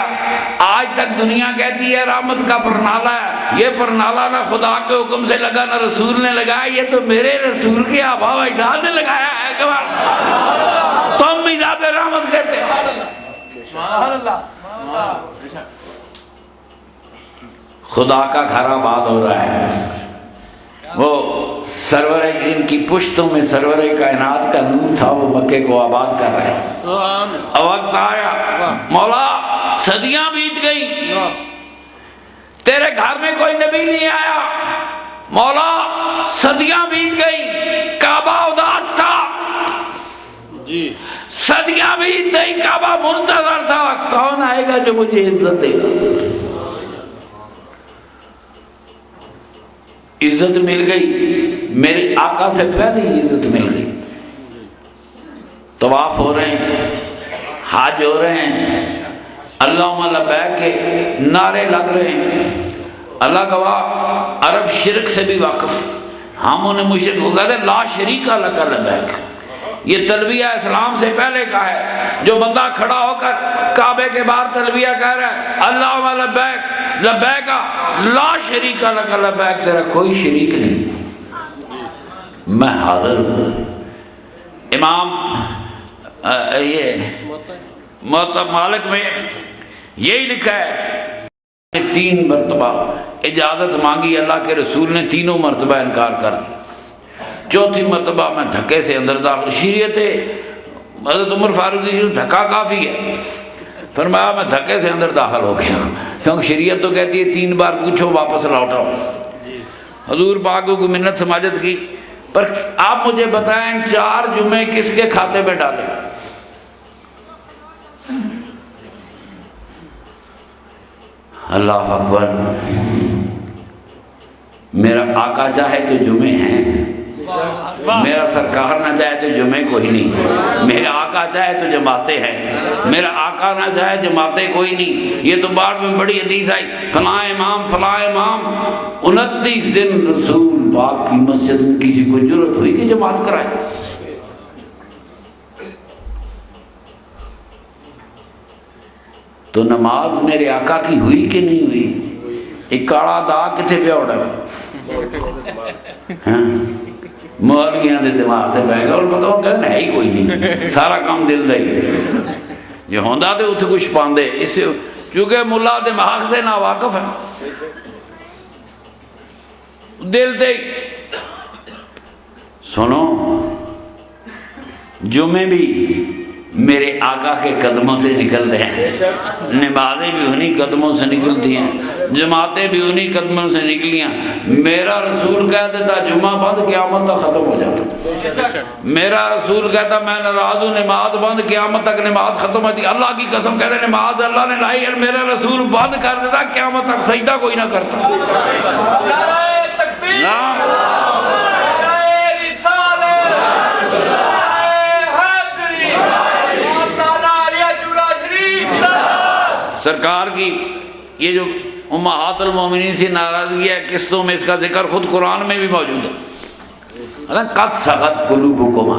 A: آج تک دنیا کہتی ہے رحمت کا پرنالہ ہے۔ یہ پرنالہ نہ خدا کے حکم سے لگا نہ رسول نے لگایا، یہ تو میرے رسول کے آباء و اجداد نے لگایا ہے۔ تم میزاب رحمت کہتے خدا کا گھر آباد ہو رہا ہے۔ وہ سرور ان کی پشتوں میں سرور کائنات کا نور تھا، وہ مکے کو آباد کر رہے ہیں۔ وقت آیا مولا، صدیاں بیت گئی، تیرے گھر میں کوئی نبی نہیں آیا۔ مولا صدیاں بیت گئی، کعبہ اداس تھا، صدیاں بیت گئی، کعبہ منتظر تھا، کون آئے گا جو مجھے عزت دے گا؟ عزت مل گئی، میرے آقا سے پہلے ہی عزت مل گئی۔ طواف ہو رہے ہیں، حج ہو رہے ہیں، اللہم لبیک کے نعرے لگ رہے ہیں۔ اللہ گواہ عرب شرک سے بھی واقف تھے، ہم انہیں مشرک کو کہتے ہیں لا شریک لک لبیک۔ یہ تلبیہ اسلام سے پہلے کا ہے۔ جو بندہ کھڑا ہو کر کعبے کے باہر تلبیہ کہہ رہا ہے اللہم لبیک لبیک لا شریک لک لبیک، تیرا کوئی شریک نہیں، میں حاضر ہوں۔ امام یہ موطا مالک میں یہی لکھا ہے، 3 مرتبہ اجازت مانگی اللہ کے رسول نے، تینوں مرتبہ انکار کر دیا۔ چوتھی مرتبہ میں دھکے سے اندر داخل، شریعت حضرت عمر فاروقی جو دھکا کافی ہے، فرمایا میں دھکے سے اندر داخل ہو گیا، کیونکہ شریعت تو کہتی ہے 3 بار پوچھو واپس لوٹاؤ۔ حضور پاک کو منت سماجت کی، پر آپ مجھے بتائیں 4 جمعے کس کے کھاتے میں ڈالیں؟ اللہ اکبر۔ میرا آقا چاہے تو جمعے ہیں، میرا سرکار نہ چاہے تو جمعے کوئی نہیں، میرا آقا چاہے تو جماعتیں ہیں، میرا آقا نہ چاہے جماعتیں کوئی نہیں۔ یہ تو بعد میں بڑی حدیث آئی، فلاں امام 29 دن رسول پاک کی مسجد میں کسی کو جرأت ہوئی کہ جماعت کرائے؟ تو نماز میرے آقا کی ہوئی کہ نہیں ہوئی؟ ایک کاڑا دا کتے پہ اڑا مولویاں دے دماغ تے پہ گیا، اور پتہ ہو کہ ہے ہی کوئی نہیں، سارا کام دل دا ہی جو ہوندا تے اتھے کچھ پاندے، اس سے چونکہ ملا دماغ سے نا واقف ہے، دل تے سنو۔ جمعے بھی میرے آقا کے قدموں سے نکلتے ہیں، نمازیں بھی انہی قدموں سے نکلتی ہیں، جماعتیں بھی انہی قدموں سے نکلیاں۔ میرا رسول کہہ دیتا جمعہ بند، قیامت تک ختم ہو جاتا۔ میرا رسول کہتا میں ناراض ہوں، نماز بند، قیامت تک نماز ختم ہوتی۔ اللہ کی قسم کہتے نماز اللہ نے لائی اور میرا رسول بند کر دیتا، قیامت تک سجدہ کوئی نہ کرتا۔ سرکار کی یہ جو امہات المومنین سے ناراضگی ہے قسطوں میں، اس کا ذکر خود قرآن میں بھی موجود ہے، قد سغت قلوبکما۔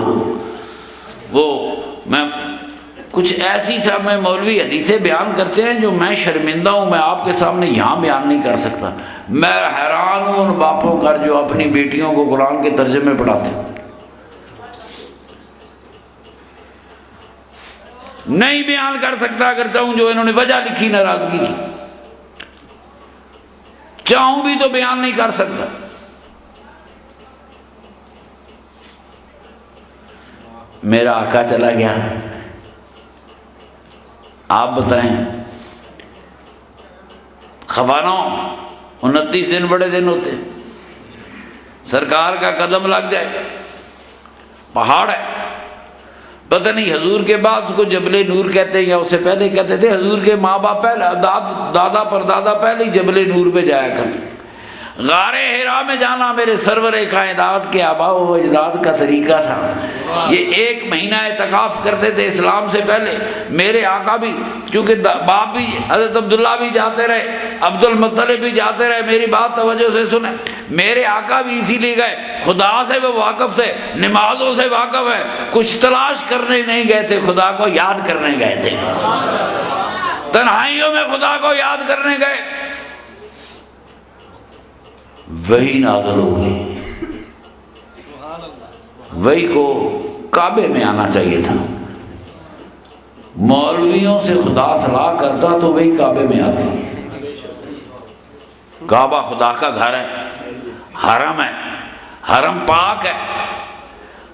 A: وہ میں کچھ ایسی صاحب میں مولوی حدیثیں بیان کرتے ہیں جو میں شرمندہ ہوں، میں آپ کے سامنے یہاں بیان نہیں کر سکتا۔ میں حیران ہوں ان باپوں کا جو اپنی بیٹیوں کو قرآن کے ترجمے پڑھاتے ہیں۔ نہیں بیان کر سکتا اگر چاہوں، جو انہوں نے وجہ لکھی ناراضگی کی، چاہوں بھی تو بیان نہیں کر سکتا۔ میرا آقا چلا گیا، آپ بتائیں خوانوں 29 دن بڑے دن ہوتے، سرکار کا قدم لگ جائے، پہاڑ ہے، پتہ نہیں حضور کے بعد اس کو جبل نور کہتے ہیں یا اس سے پہلے کہتے تھے، حضور کے ماں باپ پہلے دادا پر دادا پہلے ہی جبل نور پہ جایا کرتے۔ غار حرا میں جانا میرے سرور کائنات کے آباء و اجداد کا طریقہ تھا۔ یہ 1 مہینہ اعتکاف کرتے تھے اسلام سے پہلے۔ میرے آقا بھی، چونکہ باپ بھی حضرت عبداللہ بھی جاتے رہے، عبد المطلب بھی جاتے رہے، میری بات توجہ سے سنیں، میرے آقا بھی اسی لیے گئے، خدا سے وہ واقف تھے، نمازوں سے واقف ہے، کچھ تلاش کرنے نہیں گئے تھے، خدا کو یاد کرنے گئے تھے، تنہائیوں میں خدا کو یاد کرنے گئے۔ وہی نازل ہو گئی، وہی کو کعبے میں آنا چاہیے تھا۔ مولویوں سے خدا صلاح کرتا تو وہی کعبے میں آتی۔ کعبہ خدا کا گھر ہے، حرم ہے، حرم پاک ہے،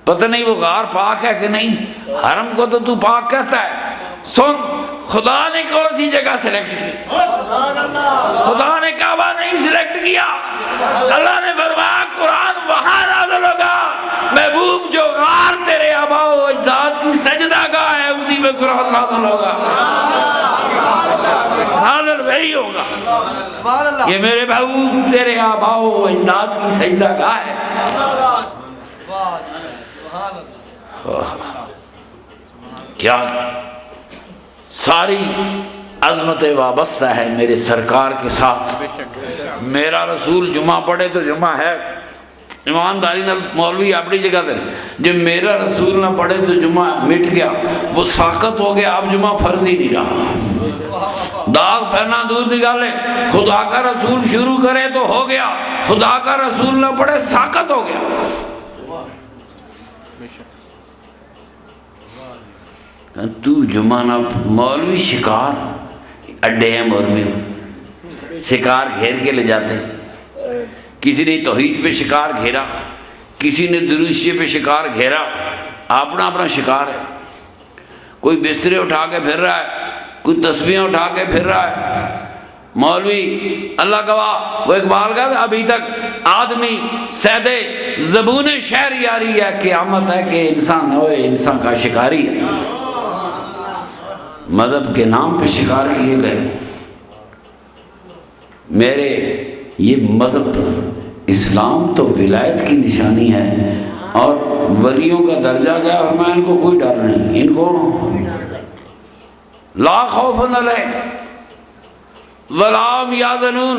A: پتہ نہیں وہ غار پاک ہے کہ نہیں، حرم کو تو پاک کہتا ہے۔ سن، خدا نے کون سی جگہ سلیکٹ کی؟ خدا نے کعبہ نہیں سلیکٹ کیا، اللہ نے فرمایا قرآن وہاں نازل ہوگا، محبوب جو غار تیرے آباء و اجداد کی سجدہ گاہ ہے اسی میں قرآن نازل ہوگا، نازل وہی ہوگا۔ یہ میرے محبوب تیرے آباء و اجداد کی سجدہ گاہ ہے۔ کیا ساری عظمت وابستہ ہے میرے سرکار کے ساتھ۔ میرا رسول جمعہ پڑھے تو جمعہ ہے، ایمانداری نال مولوی اپنی جگہ دے، جب میرا رسول نہ پڑھے تو جمعہ مٹ گیا، وہ ساقط ہو گیا، اب جمعہ فرض ہی نہیں رہا۔ داغ پہنا دور دی گل ہے، خدا کا رسول شروع کرے تو ہو گیا، خدا کا رسول نہ پڑھے ساقط ہو گیا۔ تو جمعہ نہ، مولوی شکار اڈے ہیں، مولوی شکار گھیر کے لے جاتے ہیں، کسی نے توحید پہ شکار گھیرا، کسی نے دروشی پہ شکار گھیرا، اپنا اپنا شکار ہے۔ کوئی بسترے اٹھا کے پھر رہا ہے، کوئی تسبیحیں اٹھا کے پھر رہا ہے۔ مولوی اللہ گواہ، وہ اقبال کا ابھی تک آدمی سید زبون شہر یاری ہے، قیامت ہے کہ انسان ہوئے انسان کا شکاری ہے۔ مذہب کے نام پہ شکار کیے گئے۔ میرے یہ مذہب اسلام تو ولایت کی نشانی ہے، اور ولیوں کا درجہ گیا، اور میں ان کو کوئی ڈر نہیں، ان کو لا خوف علیہم ولا هم یحزنون،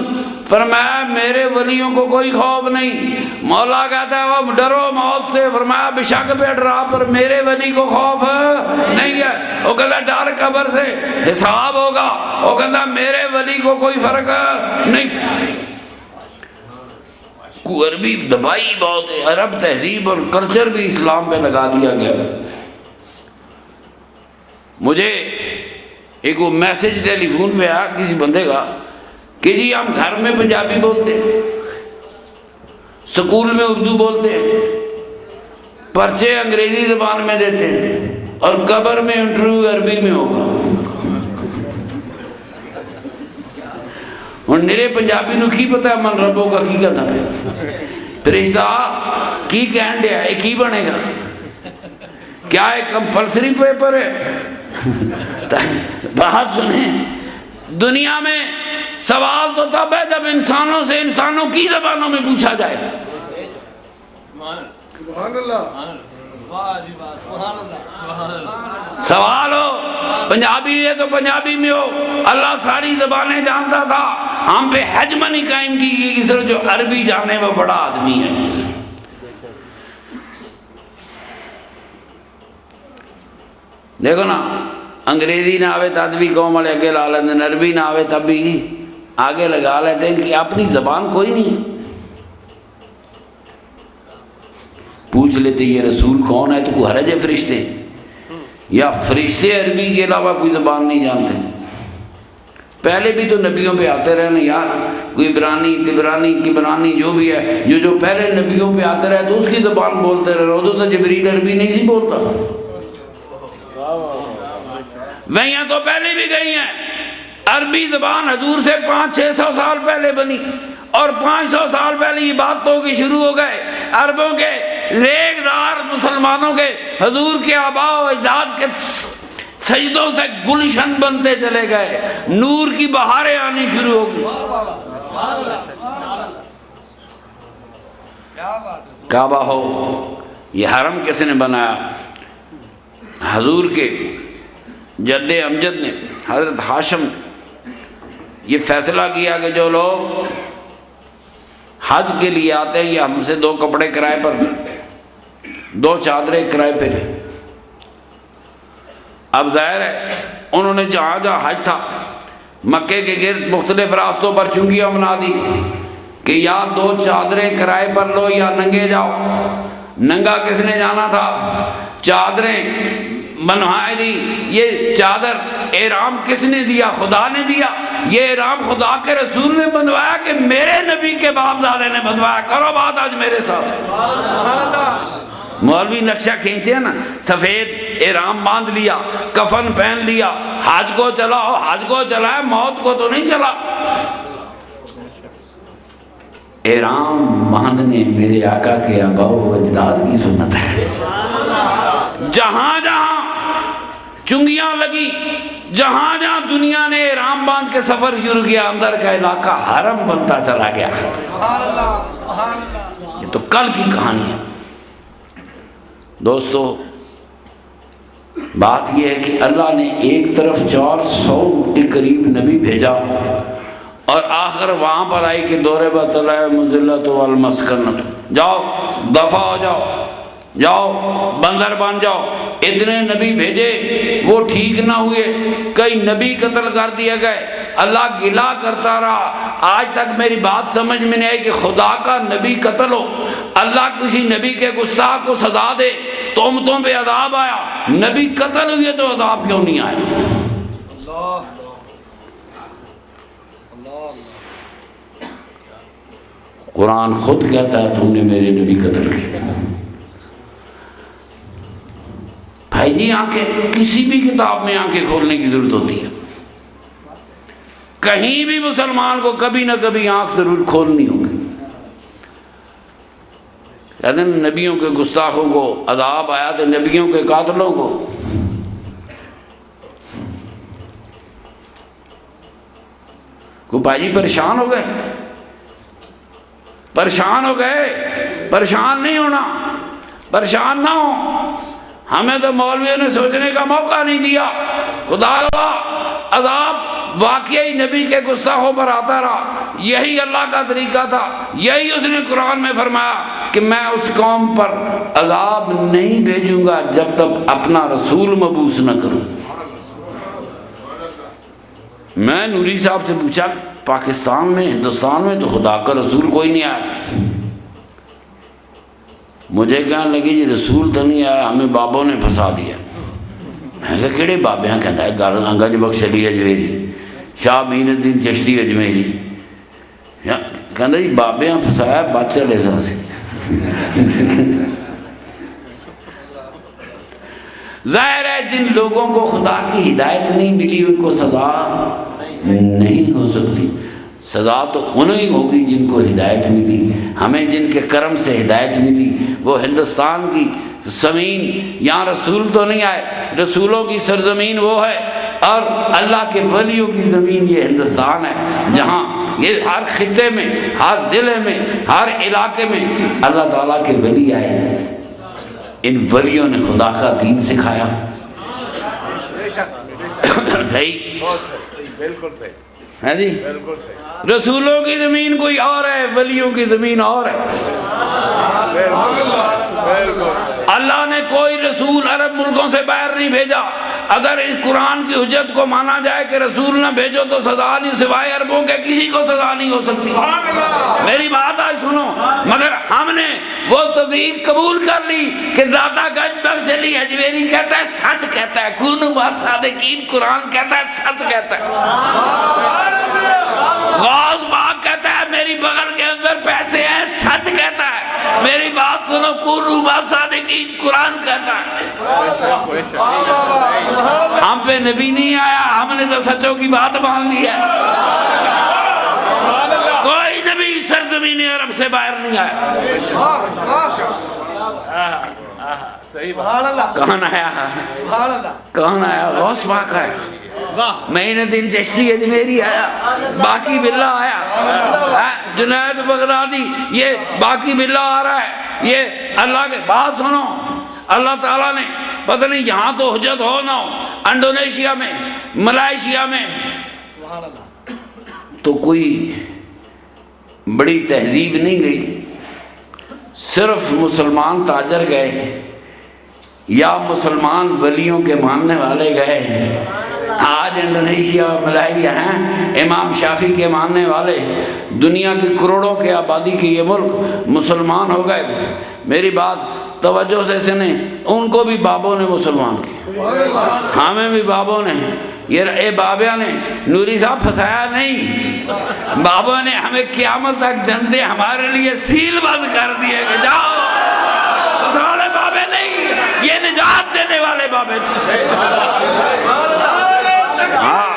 A: فرمایا میرے ولیوں کو کوئی خوف نہیں۔ مولا کہتا ہے وہ ڈرو موت سے، فرمایا بے شک پہ ڈرا، پر میرے ولی کو خوف نہیں ہے۔ وہ کہتا ڈر قبر سے حساب ہوگا، وہ کہتا میرے ولی کو کوئی فرق نہیں۔ عربی دبائی بہت ہے، عرب تہذیب اور کلچر بھی اسلام پہ لگا دیا گیا۔ مجھے ایک وہ میسج ٹیلی فون پہ آیا کسی بندے کا کہ جی ہم گھر میں پنجابی بولتے ہیں، سکول میں اردو بولتے ہیں، پرچے انگریزی زبان میں دیتے ہیں، اور قبر میں انٹرویو عربی میں ہوگا۔ اور میرے پنجابی نو کی پتہ ہے من ربوں کا کی کرنا پہ فرشتہ کی کہن دیا ہے، کی بنے گا؟ کیا ایک کمپلسری پیپر ہے؟ بات سنیں، دنیا میں سوال تو تب ہے جب انسانوں سے انسانوں کی زبانوں میں پوچھا جائے۔
B: واہ جی واہ سبحان اللہ
A: سوال ہو پنجابی ہے تو پنجابی میں ہو، اللہ ساری زبانیں جانتا تھا، ہم پہ ہیجمنی قائم کی گئی کہ صرف جو عربی جانے وہ بڑا آدمی ہے۔ دیکھو نا، انگریزی نہ آوے تب بھی قوم والے اگے لا لیتے، عربی نہ آوے تب بھی آگے لگا لیتے ہیں کہ اپنی زبان کوئی نہیں۔ پوچھ لیتے یہ رسول کون ہے تو کوئی حرج ہے فرشتے، یا فرشتے عربی کے علاوہ کوئی زبان نہیں جانتے؟ پہلے بھی تو نبیوں پہ آتے رہے نا یار، کوئی عبرانی تبرانی کبرانی جو بھی ہے، جو پہلے نبیوں پہ آتے رہے تو اس کی زبان بولتے رہے، ادھر تو جبریل عربی نہیں سی بولتا، وہیاں تو پہلے بھی گئی ہیں۔ عربی زبان حضور سے 500-600 سال پہلے بنی، اور 500 سال پہلے یہ بات تو کہ شروع ہو گئے، عربوں کے ریگدار مسلمانوں کے حضور کے آباء و اجداد کے سجدوں سے گلشن بنتے چلے گئے، نور کی بہاریں آنی شروع ہو گئی۔ کعبہ ہو، یہ حرم کس نے بنایا؟ حضور کے جد امجد نے، حضرت ہاشم، یہ فیصلہ کیا کہ جو لوگ حج کے لیے آتے ہیں یہ ہم سے 2 کپڑے کرائے پر، 2 چادریں کرائے پہ لیں۔ اب ظاہر ہے انہوں نے جہاں جہاں حج تھا مکے کے گرد مختلف راستوں پر چنگیاں بنا دی کہ یا 2 چادریں کرائے پر لو یا ننگے جاؤ۔ ننگا کس نے جانا تھا؟ چادریں بنوائے دی۔ یہ چادر احرام کس نے دیا؟ خدا نے دیا۔ یہ احرام خدا کے رسول نے بنوایا کہ میرے نبی کے باپ دادے نے بنوایا؟ کرو بات آج میرے ساتھ۔ مولوی نقشہ کھینچتے ہیں نا، سفید احرام باندھ لیا، کفن پہن لیا، حج کو چلا، حج کو چلا ہے، موت کو تو نہیں چلا۔ احرام باندھنے میرے آقا کے آباء و اجداد کی سنت ہے۔ جہاں جہاں چنگیاں لگی، جہاں جہاں دنیا نے احرام باندھ کے سفر شروع کیا، اندر کا علاقہ حرم بنتا چلا گیا۔ یہ تو کل کی کہانی ہے دوستو۔ بات یہ ہے کہ اللہ نے ایک طرف 400 کے قریب نبی بھیجا، اور آخر وہاں پر آئی کہ ضربت علیہم الذلۃ والمسکنۃ، جاؤ دفع ہو جاؤ، جاؤ بندر بن جاؤ۔ اتنے نبی بھیجے وہ ٹھیک نہ ہوئے، کئی نبی قتل کر دیے گئے۔ اللہ گلا کرتا رہا، آج تک میری بات سمجھ میں نہیں آئی کہ خدا کا نبی قتل ہو، اللہ کسی نبی کے گستاخ کو سزا دے، تہمتوں پہ عذاب آیا، نبی قتل ہوئے تو عذاب کیوں نہیں آیا؟ قرآن خود کہتا ہے تم نے میرے نبی قتل کیے۔ بھائی جی آنکھیں، کسی بھی کتاب میں آنکھیں کھولنے کی ضرورت ہوتی ہے، کہیں بھی مسلمان کو کبھی نہ کبھی آنکھ ضرور کھولنی ہوگی۔ لیکن نبیوں کے گستاخوں کو عذاب آیا تو نبیوں کے قاتلوں کو بھائی جی پریشان ہو گئے، پریشان ہو گئے۔ پریشان نہیں ہونا، پریشان نہ ہو، ہمیں تو مولویوں نے سوچنے کا موقع نہیں دیا۔ خدا کا عذاب واقعی نبی کے گستاخوں پر آتا رہا، یہی اللہ کا طریقہ تھا، یہی اس نے قرآن میں فرمایا کہ میں اس قوم پر عذاب نہیں بھیجوں گا جب تک اپنا رسول مبعوث نہ کروں۔ میں نوری صاحب سے پوچھا پاکستان میں، ہندوستان میں تو خدا کا رسول کوئی نہیں آیا۔ مجھے کہنے لگی جی رسول تو نہیں آیا، ہمیں بابوں نے پھنسا دیا۔ میں کہا کہڑے بابے ہیں؟ کہتا ہے گنج بخش علی اجمیری، شاہ معین الدین چشتی اجمیری۔ کہتا جی بابے ہیں پھنسایا، بات چلے سا سے۔ ظاہر ہے جن لوگوں کو خدا کی ہدایت نہیں ملی ان کو سزا نہیں ہو سکتی، سزا تو انہیں ہوگی جن کو ہدایت ملی۔ ہمیں جن کے کرم سے ہدایت ملی، وہ ہندوستان کی زمین، یہاں رسول تو نہیں آئے، رسولوں کی سرزمین وہ ہے، اور اللہ کے ولیوں کی زمین یہ ہندوستان ہے، جہاں یہ ہر خطے میں، ہر ضلع میں، ہر علاقے میں اللہ تعالیٰ کے ولی آئے۔ ان ولیوں نے خدا کا دین سکھایا. صحیح
B: بالکل صحیح
A: ہے جی.
B: بالکل صحیح.
A: رسولوں کی زمین کوئی اور ہے، ولیوں کی زمین اور ہے. اللہ نے کوئی رسول عرب ملکوں سے باہر نہیں بھیجا. اگر اس قرآن کی حجت کو مانا جائے کہ رسول نہ بھیجو تو سزا نہیں، سوائے عربوں کے کسی کو سزا نہیں ہو سکتی. میری بات آج سنو. مگر ہم نے وہ تبلیغ قبول کر لی کہ داتا گنج بخش علی اجمیری کہتا ہے سچ کہتا ہے، کونوا مع الصادقین قرآن کہتا ہے سچ کہتا ہے، غوث پاک کہتا ہے میری بغل کے اندر پیسے ہیں سچ کہتا ہے. میری بات سنو، کونوا مع الصادقین قرآن کہتا ہے. ہم پہ نبی نہیں آیا، ہم نے تو سچوں کی بات مان لی ہے. کوئی نبی سرزمین عرب سے باہر نہیں آیا. کون آیا؟ کون آیا؟ غوث پاک آیا، معین الدین چشتی اجمیری آیا، باقی باللہ آیا، جنید بغدادی، یہ باقی باللہ آ رہا ہے. یہ اللہ کے بات سنو، اللہ تعالیٰ نے پتہ نہیں یہاں تو حجت ہو نہ ہو، انڈونیشیا میں، ملائیشیا میں تو کوئی بڑی تہذیب نہیں گئی، صرف مسلمان تاجر گئے یا مسلمان ولیوں کے ماننے والے گئے. آج انڈونیشیا ملائیشیا ہیں امام شافعی کے ماننے والے، دنیا کی کروڑوں کے آبادی کی یہ ملک مسلمان ہو گئے. میری بات توجہ سے سنیں، ان کو بھی بابوں نے مسلمان کیا، ہمیں بھی بابوں نے. یہ بابیا نے نوری صاحب پھنسایا نہیں، بابوں نے ہمیں قیامت تک جنتے ہمارے لیے سیل بند کر دیے کہ جاؤ. پھنسانے بابے نہیں، یہ نجات دینے والے بابے تھے. ہاں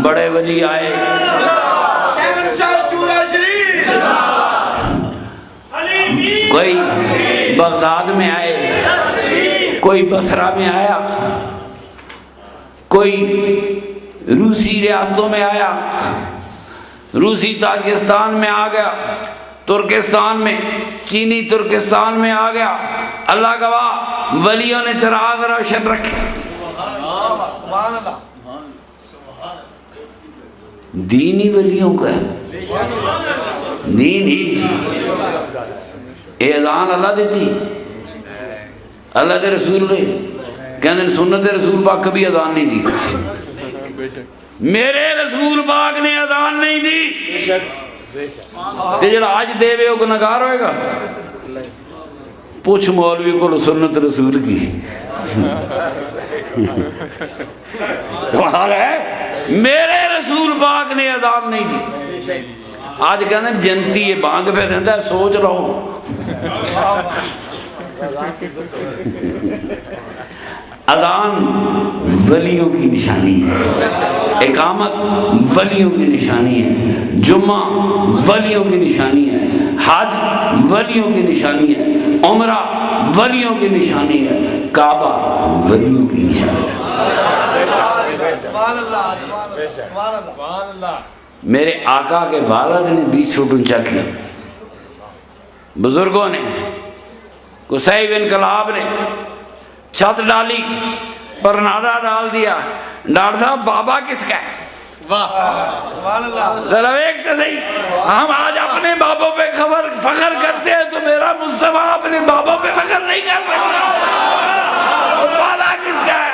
A: بڑے ولی آئے، کوئی بغداد میں آئے، کوئی بصرہ میں آیا، کوئی روسی ریاستوں میں آیا، روسی تاجکستان میں آ گیا، ترکستان میں، چینی ترکستان میں آ گیا. اللہ گواہ ولیوں نے چراغ روشن رکھے. دین ہی ولیوں کا ہے، دین ہی. اذان اللہ دیتی، اللہ کے رسول نے کہنے سنت رسول پاک کبھی اذان نہیں دی. میرے رسول پاک نے اذان نہیں دی. تے جڑا آج دے وے او گناہگار ہوئے گا؟ پوچھ مولوی کو سنت رسول کی. حال ہے میرے رسول پاک نے اذان نہیں دی. آج کہتے ہیں جنتی یہ بانگ پہ دیندہ ہے، سوچ رہو. اذان ولیوں کی نشانی ہے، اقامت ولیوں کی نشانی ہے، جمعہ ولیوں کی نشانی ہے، حج ولیوں کی نشانی ہے، عمرہ ولیوں کی نشانی ہے، کعبہ ولیوں کی نشانی ہے. میرے آقا کے والد نے 20 فٹ اونچا کیا، بزرگوں نے، قصیب انقلاب نے چھت ڈالی، پرنادا ڈال دیا. ڈاکٹر صاحب بابا کس کا ہے؟ ذرا دیکھتے صحیح. ہم آج اپنے بابوں پہ فخر کرتے ہیں تو میرا مصطفیٰ اپنے بابوں پہ فخر نہیں کر سکتا. بابا کس کا ہے؟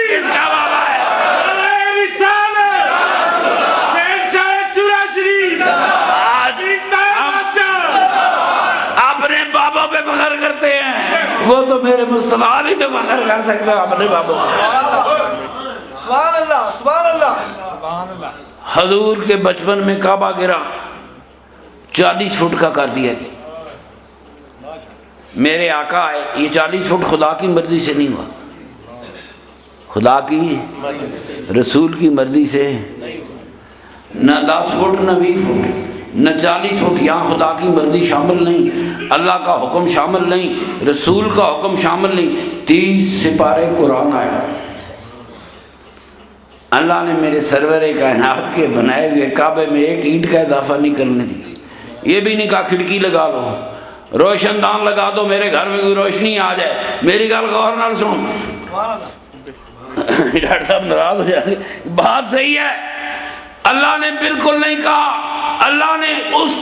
A: کس کا بابا ہے؟ آج ہم اپنے بابوں پہ فخر کرتے ہیں، وہ تو میرے مصطفیٰ بھی تو فخر کر سکتا ہے اپنے بابوں پہ.
B: سبحان اللہ سبحان اللہ.
A: حضور کے بچپن میں کعبہ گرا، 40 فٹ کا کر دیا گیا. میرے آقا آئے، یہ 40 فٹ خدا کی مرضی سے نہیں ہوا، خدا کی رسول کی مرضی سے. نہ 10 فٹ نہ 20 فٹ نہ 40 فٹ، یہاں خدا کی مرضی شامل نہیں، اللہ کا حکم شامل نہیں، رسول کا حکم شامل نہیں. 30 سپارے قرآن آئے. اللہ نے میرے سرور کائنات کے بنائے ہوئے کعبے میں ایک اینٹ کا اضافہ نہیں کرنے دی. یہ بھی نہیں کہا کھڑکی لگا لو، روشن دان لگا دو، میرے گھر میں کوئی روشنی آ جائے. میری گل غور نال سن. ڈاکٹر صاحب ناراض ہو جائیں گے، بات صحیح ہے. اللہ نے بالکل نہیں کہا. اللہ نے اس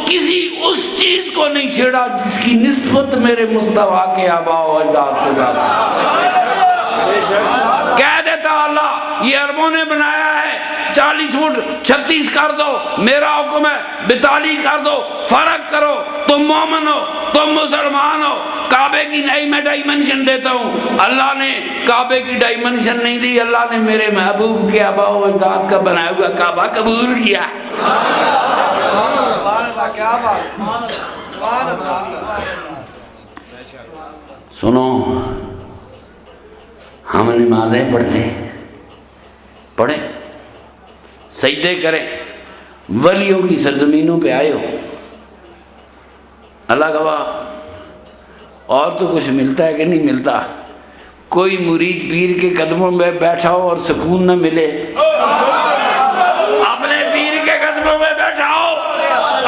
A: چیز کو نہیں چھیڑا جس کی نسبت میرے مصطفیٰ کے آباء و اجداد کے ساتھ. کہہ دیتا اللہ یہ عربوں نے بنایا ہے 40 فٹ 36 کر دو، میرا حکم ہے 42 کر دو. فرق کرو، تم مومن ہو، تم مسلمان ہو. کعبے کی نئی میں ڈائمنشن دیتا ہوں. اللہ نے کعبے کی ڈائمنشن نہیں دی، اللہ نے میرے محبوب کے آباء و اجداد کا بنایا ہوا کعبہ قبول کیا. سنو، ہم نمازیں پڑھیں، سجدے کریں، ولیوں کی سرزمینوں پہ آئے ہو. اللہ گواہ، اور تو کچھ ملتا ہے کہ نہیں ملتا؟ کوئی مرید پیر کے قدموں میں بیٹھا ہو اور سکون نہ ملے؟ اپنے پیر کے قدموں میں بیٹھا ہو،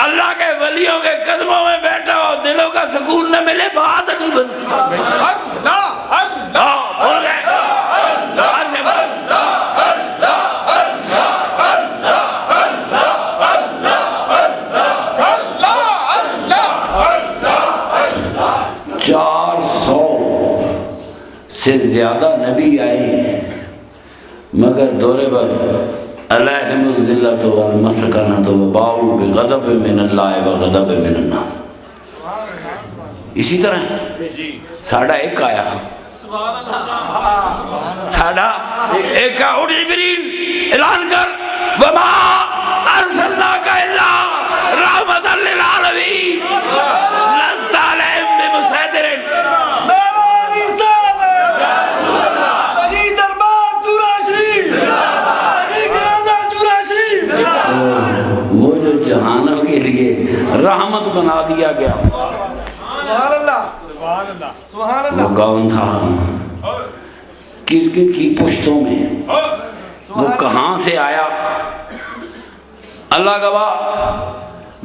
A: اللہ کے ولیوں کے قدموں میں بیٹھا ہو، دلوں کا سکون نہ ملے، بات نہیں بنتی. بول گئے 400 سے زیادہ نبی آئے، مگر دور بر علیہم الذلۃ والمسکنۃ وباؤوا بغضب من اللہ وغضب من الناس. اسی طرح ساڑھا ایک آیا، ساڑھا ایک کا اٹھ جبریل اعلان کر وما ارسلناک الا رحمۃ للعالمین لست علیہم بمسیطر. وہ جو جہانوں کے لیے رحمت بنا دیا گیا، وہ کون تھا؟ کس کن کی پشتوں میں؟ وہ کہاں سے آیا؟ اللہ گواہ،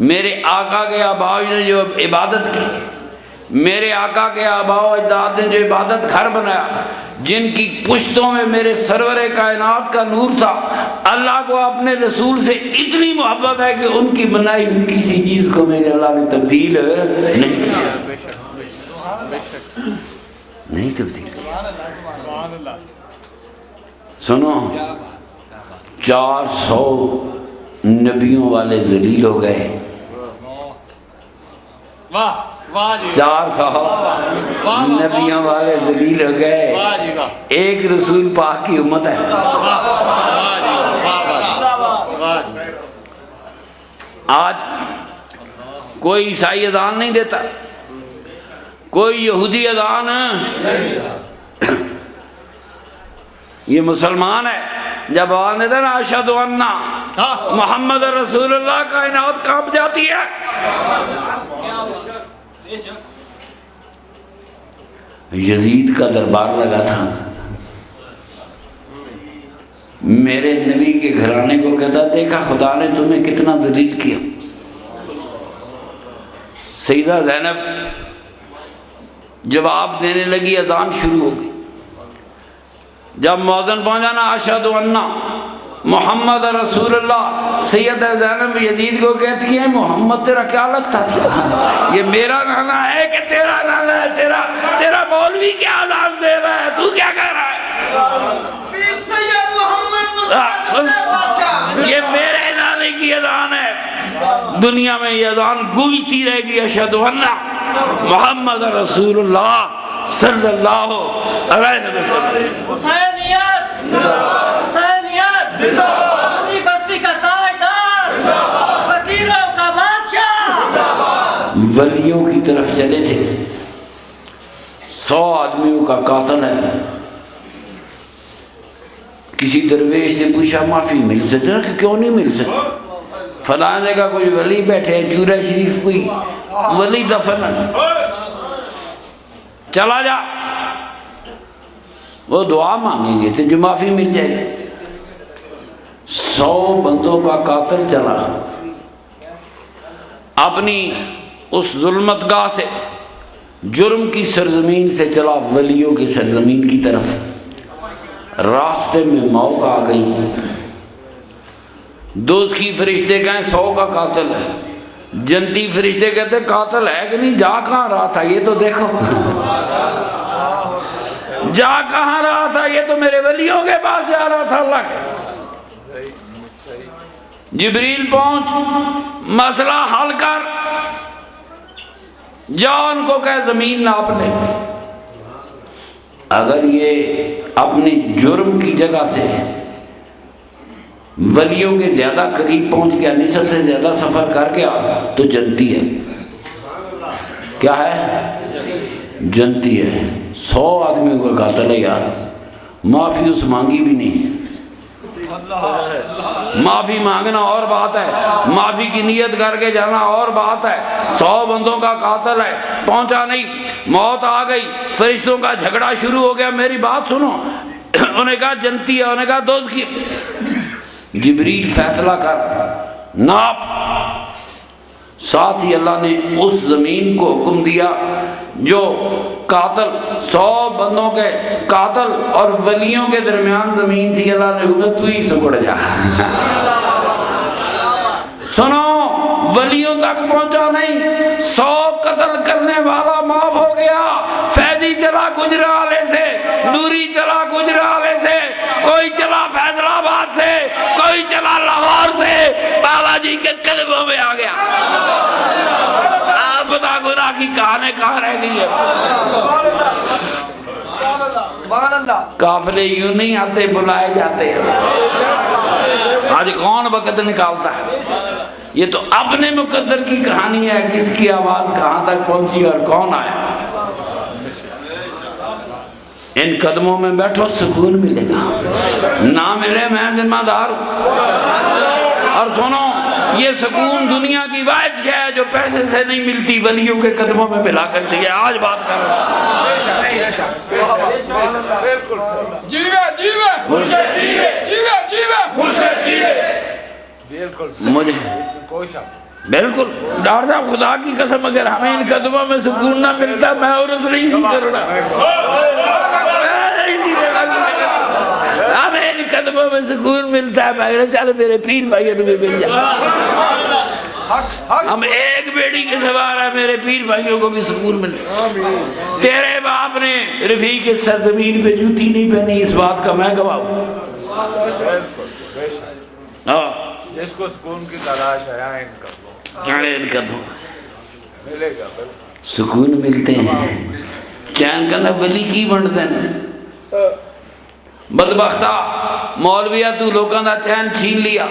A: میرے آقا کے آباء نے جو عبادت کی، میرے آقا کے آباء و اجداد نے جو عبادت گھر بنایا، جن کی پشتوں میں میرے سرور کائنات کا نور تھا، اللہ کو اپنے رسول سے اتنی محبت ہے کہ ان کی بنائی ہوئی کسی چیز کو میرے اللہ نے تبدیل نہیں کیا، نہیں تبدیل کیا. سنو، 400 نبیوں والے ذلیل ہو گئے. 400 نبیوں والے ذلیل ہو گئے. ایک رسول پاک کی امت ہے. آج کوئی عیسائی اذان نہیں دیتا، کوئی یہودی اذان، یہ مسلمان ہے. جب آواز دیتا نا اشہد ان محمد رسول اللہ، کائنات کانپ جاتی ہے. یزید کا دربار لگا تھا، میرے نبی کے گھرانے کو کہتا دیکھا خدا نے تمہیں کتنا ذلیل کیا. سیدہ زینب جواب دینے لگی، اذان شروع ہو گئی. جب مؤذن پہنچا نا اشہد ان محمد رسول اللہ، سید زینب یزید کو کہتی ہے محمد تیرا کیا لگتا تھا؟ یہ میرا نانا ہے کہ تیرا نانا ہے؟ تیرا مولوی کیا اذان دے رہا ہے، تو کیا کہہ رہا ہے؟ یہ میرے نانے کی اذان ہے. دنیا میں یہ اذان گونجتی رہے گی، اشہد ان محمد رسول اللہ صلی اللہ علیہ وسلم.
C: حسینیت حسینیت پوری بستی کا تاجدار، فقیروں کا بادشاہ.
A: ولیوں کی طرف چلے تھے، 100 آدمیوں کا قاتل ہے. کسی درویش سے پوچھا معافی مل سکتا ہے کہ کیوں نہیں مل سکتا؟ فلاں جگہ کوئی ولی بیٹھے ہیں، چورہ شریف کوئی ولی دفن ہے، چلا جا. وہ دعا مانگیں گے تو جو معافی مل جائے گی. 100 بندوں کا قاتل چلا، اپنی اس ظلمت گاہ سے، جرم کی سرزمین سے چلا ولیوں کی سرزمین کی طرف، راستے میں موت آ گئی۔ دوزخی فرشتے کہیں 100 کا قاتل ہے، جنتی فرشتے کہتے قاتل ہے کہ نہیں، جا کہاں رہا تھا یہ تو دیکھو، جا کہاں رہا تھا یہ تو میرے ولیوں کے پاس جا رہا تھا اللہ کے۔ جبریل پہنچ، مسئلہ حل کر، جان کو کہ زمین ناپ لے۔ اگر یہ اپنی جرم کی جگہ سے ولیوں کے زیادہ قریب پہنچ گیا، نصف سے زیادہ سفر کر گیا تو جنتی ہے۔ کیا ہے؟ جنتی ہے۔ 100 آدمیوں کا قاتل ہے یار، معافی اس مانگی بھی نہیں۔ معافی مانگنا اور بات ہے، معافی کی نیت کر کے جانا اور بات ہے۔ 100 بندوں کا قاتل ہے، پہنچا نہیں، موت آ گئی، فرشتوں کا جھگڑا شروع ہو گیا۔ میری بات سنو، انہوں نے کہا جنتی ہے، انہوں نے کہا دوزخی۔ جبریل فیصلہ کر، ناپ۔ ساتھ ہی اللہ نے اس زمین کو حکم دیا جو قاتل 100 بندوں کے قاتل اور ولیوں کے درمیان زمین تھی، اللہ نے حکم تو ہی سکڑ جا۔ سنو، ولیوں تک پہنچا نہیں، 100 قتل کرنے والا معاف ہو گیا۔ فیضی چلا گجرالے سے، نوری چلا گجرالے سے، کوئی چلا فیصل آباد سے، کوئی چلا لاہور سے، بابا جی کے قدموں میں آ گیا۔ آپ بتا گناہ کی کہاں رہ گئی ہے؟
B: سبحان اللہ۔
A: قافلے یوں نہیں آتے، بلائے جاتے ہیں۔ آج کون وقت نکالتا ہے؟ یہ تو اپنے مقدر کی کہانی ہے، کس کی آواز کہاں تک پہنچی اور کون آیا۔ ان قدموں میں بیٹھو، سکون ملے گا، نہ ملے میں ذمہ دار ہوں۔ اور سنو، یہ سکون دنیا کی واحد شے ہے جو پیسے سے نہیں ملتی، ولیوں کے قدموں میں ملا کرتی ہے۔ آج بات کر رہا ہوں۔ مجھے بالکل ڈاکٹر صاحب، خدا کی قسم اگر ہمیں ان قدموں میں سکون نہ ملتا، میں اور اس نہیں سی کرنا، ہمیں ان قدموں میں سکون ملتا ہے، میں چل میرے پیر بھائیوں نے بھی مل جائے۔ ہم ایک بیڑی کے سوار ہیں، میرے پیر بھائیوں کو بھی سکون ملے۔ تیرے باپ نے رفیق کے سرزمین پہ جوتی نہیں پہنی، اس بات کا میں گواہ ہوں۔
D: جس کو سکون کی تلاش ہے،
A: ان قدموں ملے گا، سکون ملتے ہیں۔ چین کہنا ولی کی بنتے ہیں؟ بدبختہ مولویہ، تو لوگوں دا چین چھین لیا،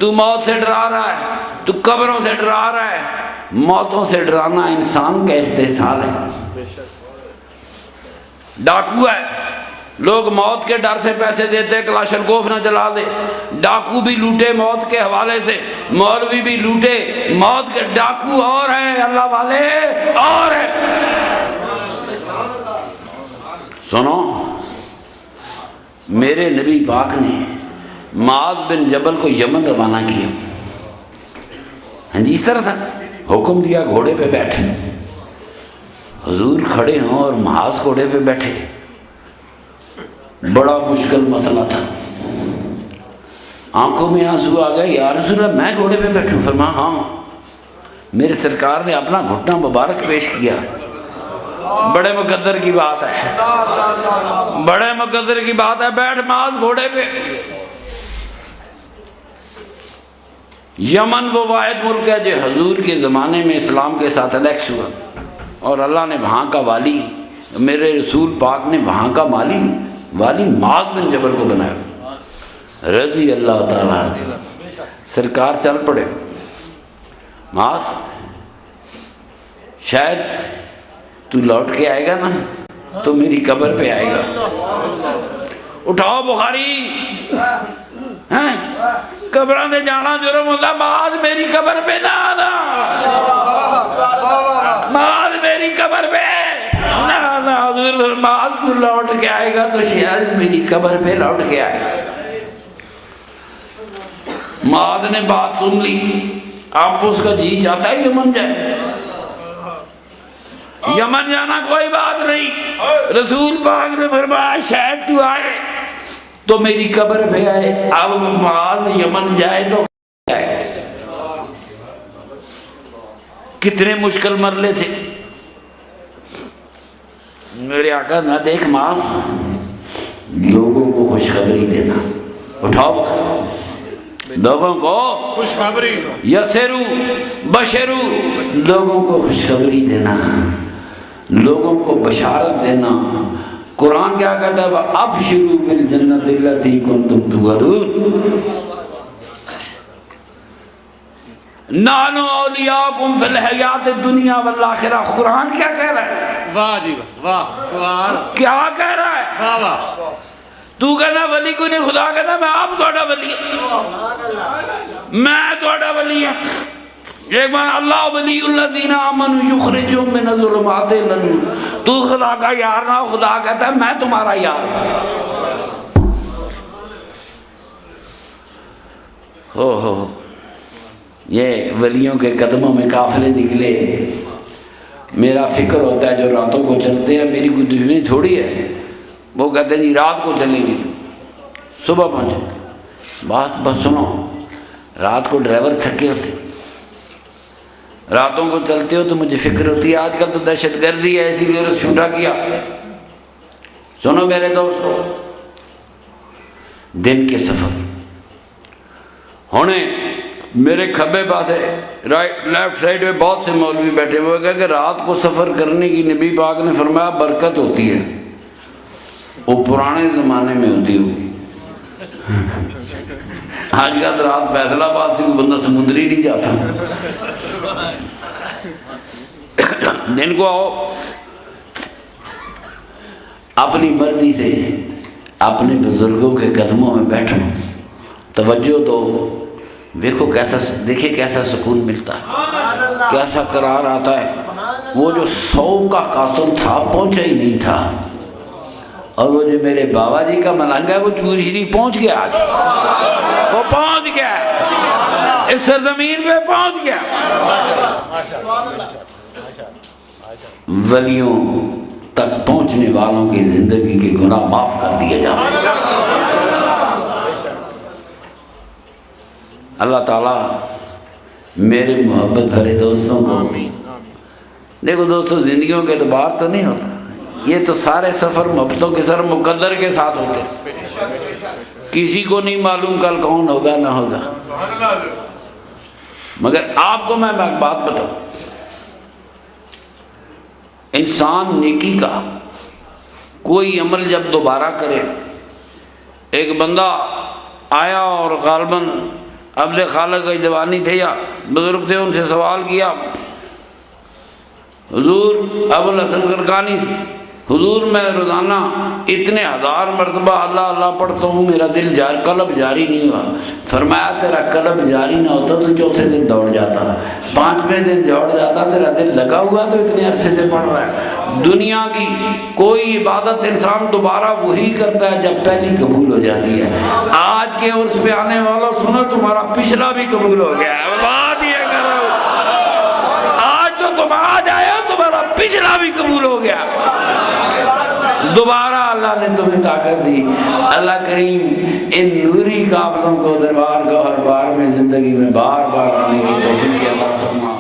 A: تو موت سے ڈرا رہا ہے، تو قبروں سے ڈرا رہا ہے۔ موتوں سے ڈرانا انسان کا استحصال ہے۔ ڈاکو ہے، لوگ موت کے ڈر سے پیسے دیتے، کلاشنکوف نہ چلا دے۔ ڈاکو بھی لوٹے موت کے حوالے سے، مولوی بھی لوٹے موت کے۔ ڈاکو اور ہیں، اللہ والے اور ہیں۔ سنو، میرے نبی پاک نے معاذ بن جبل کو یمن روانہ کیا۔ ہاں جی، اس طرح تھا، حکم دیا گھوڑے پہ بیٹھے۔ حضور کھڑے ہوں اور معاذ گھوڑے پہ بیٹھے، بڑا مشکل مسئلہ تھا۔ آنکھوں میں آنسو آ گئے، یا رسول اللہ میں گھوڑے پہ بیٹھوں؟ فرمایا ہاں۔ میرے سرکار نے اپنا گھٹنا مبارک پیش کیا۔ بڑے مقدر کی بات ہے، بڑے مقدر کی بات ہے، بیٹھ معاذ گھوڑے پہ۔ یمن وہ واحد ملک ہے جو حضور کے زمانے میں اسلام کے ساتھ الیکس ہوا، اور اللہ نے وہاں کا والی، میرے رسول پاک نے وہاں کا والی معاذ بن جبل کو بنایا، رضی اللہ تعالیٰ عنہ۔ سرکار چل پڑے، معاذ شاید تو لوٹ کے آئے گا نا تو میری قبر پہ آئے گا، اٹھاؤ بخاری، قبروں سے جانا جرم ہوتا، معاذ میری قبر پہ نہ آنا، معاذ میری قبر پہ نہ حضور، معاذ تو لوٹ کے آئے گا تو شاید میری قبر پہ لوٹ کے آئے گا۔ معاذ نے بات سن لی، آپ اس کا جی چاہتا ہے یمن جائے، یمن جانا کوئی بات نہیں، رسول پاک نے فرمایا شاید تو آئے تو میری قبر پہ آئے۔ اب معاذ یمن جائے تو آئے، کتنے مشکل مرلے تھے۔ میرے آقا نہ دیکھ معاذ، لوگوں کو خوشخبری دینا، اٹھاؤ لوگوں کو
D: خوشخبری
A: یسرو بشرو، لوگوں کو خوشخبری دینا، لوگوں کو بشارت دینا۔ قرآن کیا کہتا ہے؟ وَأَبْشِرُوا بِالْجَنَّةِ الَّتِي كُنْتُمْ تُوعَدُونَ نَحْنُ أَوْلِيَاؤُكُمْ فِي الْحَيَاةِ الدُّنْيَا وَالْآخِرَةِ۔ قرآن کیا کہہ رہا ہے؟
D: واہ جی واہ، سبحان
A: کیا کہہ رہا ہے؟
D: واہ واہ۔
A: تو کہنا ولی کو نہیں، خدا کہنا میں آپ توڑا ولی میں توڑا ولی ہوں۔ ایک بار اللہ ولی الذین آمنوا یخرجهم من الظلمات الی النور، تو خدا کا یار نہ، خدا کہتا ہے میں تمہارا یار ہو۔ یہ ولیوں کے قدموں میں قافلے نکلے۔ میرا فکر ہوتا ہے جو راتوں کو چلتے ہیں، میری کوئی دشمنی تھوڑی ہے، وہ کہتے ہیں جی رات کو چلیں گے، صبح پہنچیں۔ بس سنو، رات کو ڈرائیور تھکے ہوتے، راتوں کو چلتے ہو تو مجھے فکر ہوتی ہے آج کل تو دہشت گردی ہے، اسی لیے شوٹا کیا۔ سنو میرے دوستو، دن کے سفر ہونے، میرے کھبے پاسے لیفٹ سائڈ میں بہت سے مولوی بیٹھے ہوئے کہا کہ رات کو سفر کرنے کی نبی پاک نے فرمایا برکت ہوتی ہے، وہ پرانے زمانے میں ہوتی ہوگی، آج کل رات فیصل آباد سے کوئی بندہ سمندری نہیں جاتا۔ دن کو آؤ، اپنی مرضی سے اپنے بزرگوں کے قدموں میں بیٹھو، توجہ دو، دیکھو کیسا، دیکھیں کیسا سکون ملتا ہے، کیسا قرار آتا ہے۔ وہ جو 100 کا قاتل تھا پہنچا ہی نہیں تھا، اور وہ جو میرے بابا جی کا ملنگا ہے وہ چوری شریف پہنچ گیا، آج وہ پہنچ گیا، اس سرزمین پہ پہنچ گیا۔ ولیوں تک پہنچنے والوں کی زندگی کے گناہ معاف کر دیے جاتے ہیں۔ اللہ تعالیٰ میرے محبت بھرے دوستوں کو، دیکھو دوستوں زندگیوں کے اعتبار تو نہیں ہوتا، یہ تو سارے سفر محبتوں کے سر مقدر کے ساتھ ہوتے، کسی کو نہیں معلوم کل کون ہوگا نہ ہوگا۔ مگر آپ کو میں ایک بات بتاؤں، انسان نیکی کا کوئی عمل جب دوبارہ کرے، ایک بندہ آیا اور غالباً عبد خالق کا دیوانی تھے یا بزرگ تھے، ان سے سوال کیا حضور ابو الحسن کرکانی سے، حضور میں روزانہ اتنے 1000 مرتبہ اللہ اللہ پڑھتا ہوں، میرا دل قلب جاری نہیں ہوا۔ فرمایا تیرا قلب جاری نہ ہوتا تو چوتھے دن دوڑ جاتا، 5ویں دن دوڑ جاتا، تیرا دل لگا ہوا تو اتنے عرصے سے پڑھ رہا ہے۔ دنیا کی کوئی عبادت انسان دوبارہ وہی کرتا ہے جب پہلی قبول ہو جاتی ہے۔ آج کے عرس پہ آنے والوں سنو، تمہارا پچھلا بھی قبول ہو گیا ہے، بات یہ کرو، آج تو تم آج آئے ہو، تمہارا پچھلا بھی قبول ہو گیا، دوبارہ اللہ نے تمہیں طاقت دی۔ اللہ کریم ان نوری قافلوں کو دربار کا ہر بار میں زندگی میں بار بار آنے کی توفیق عطا فرمائے۔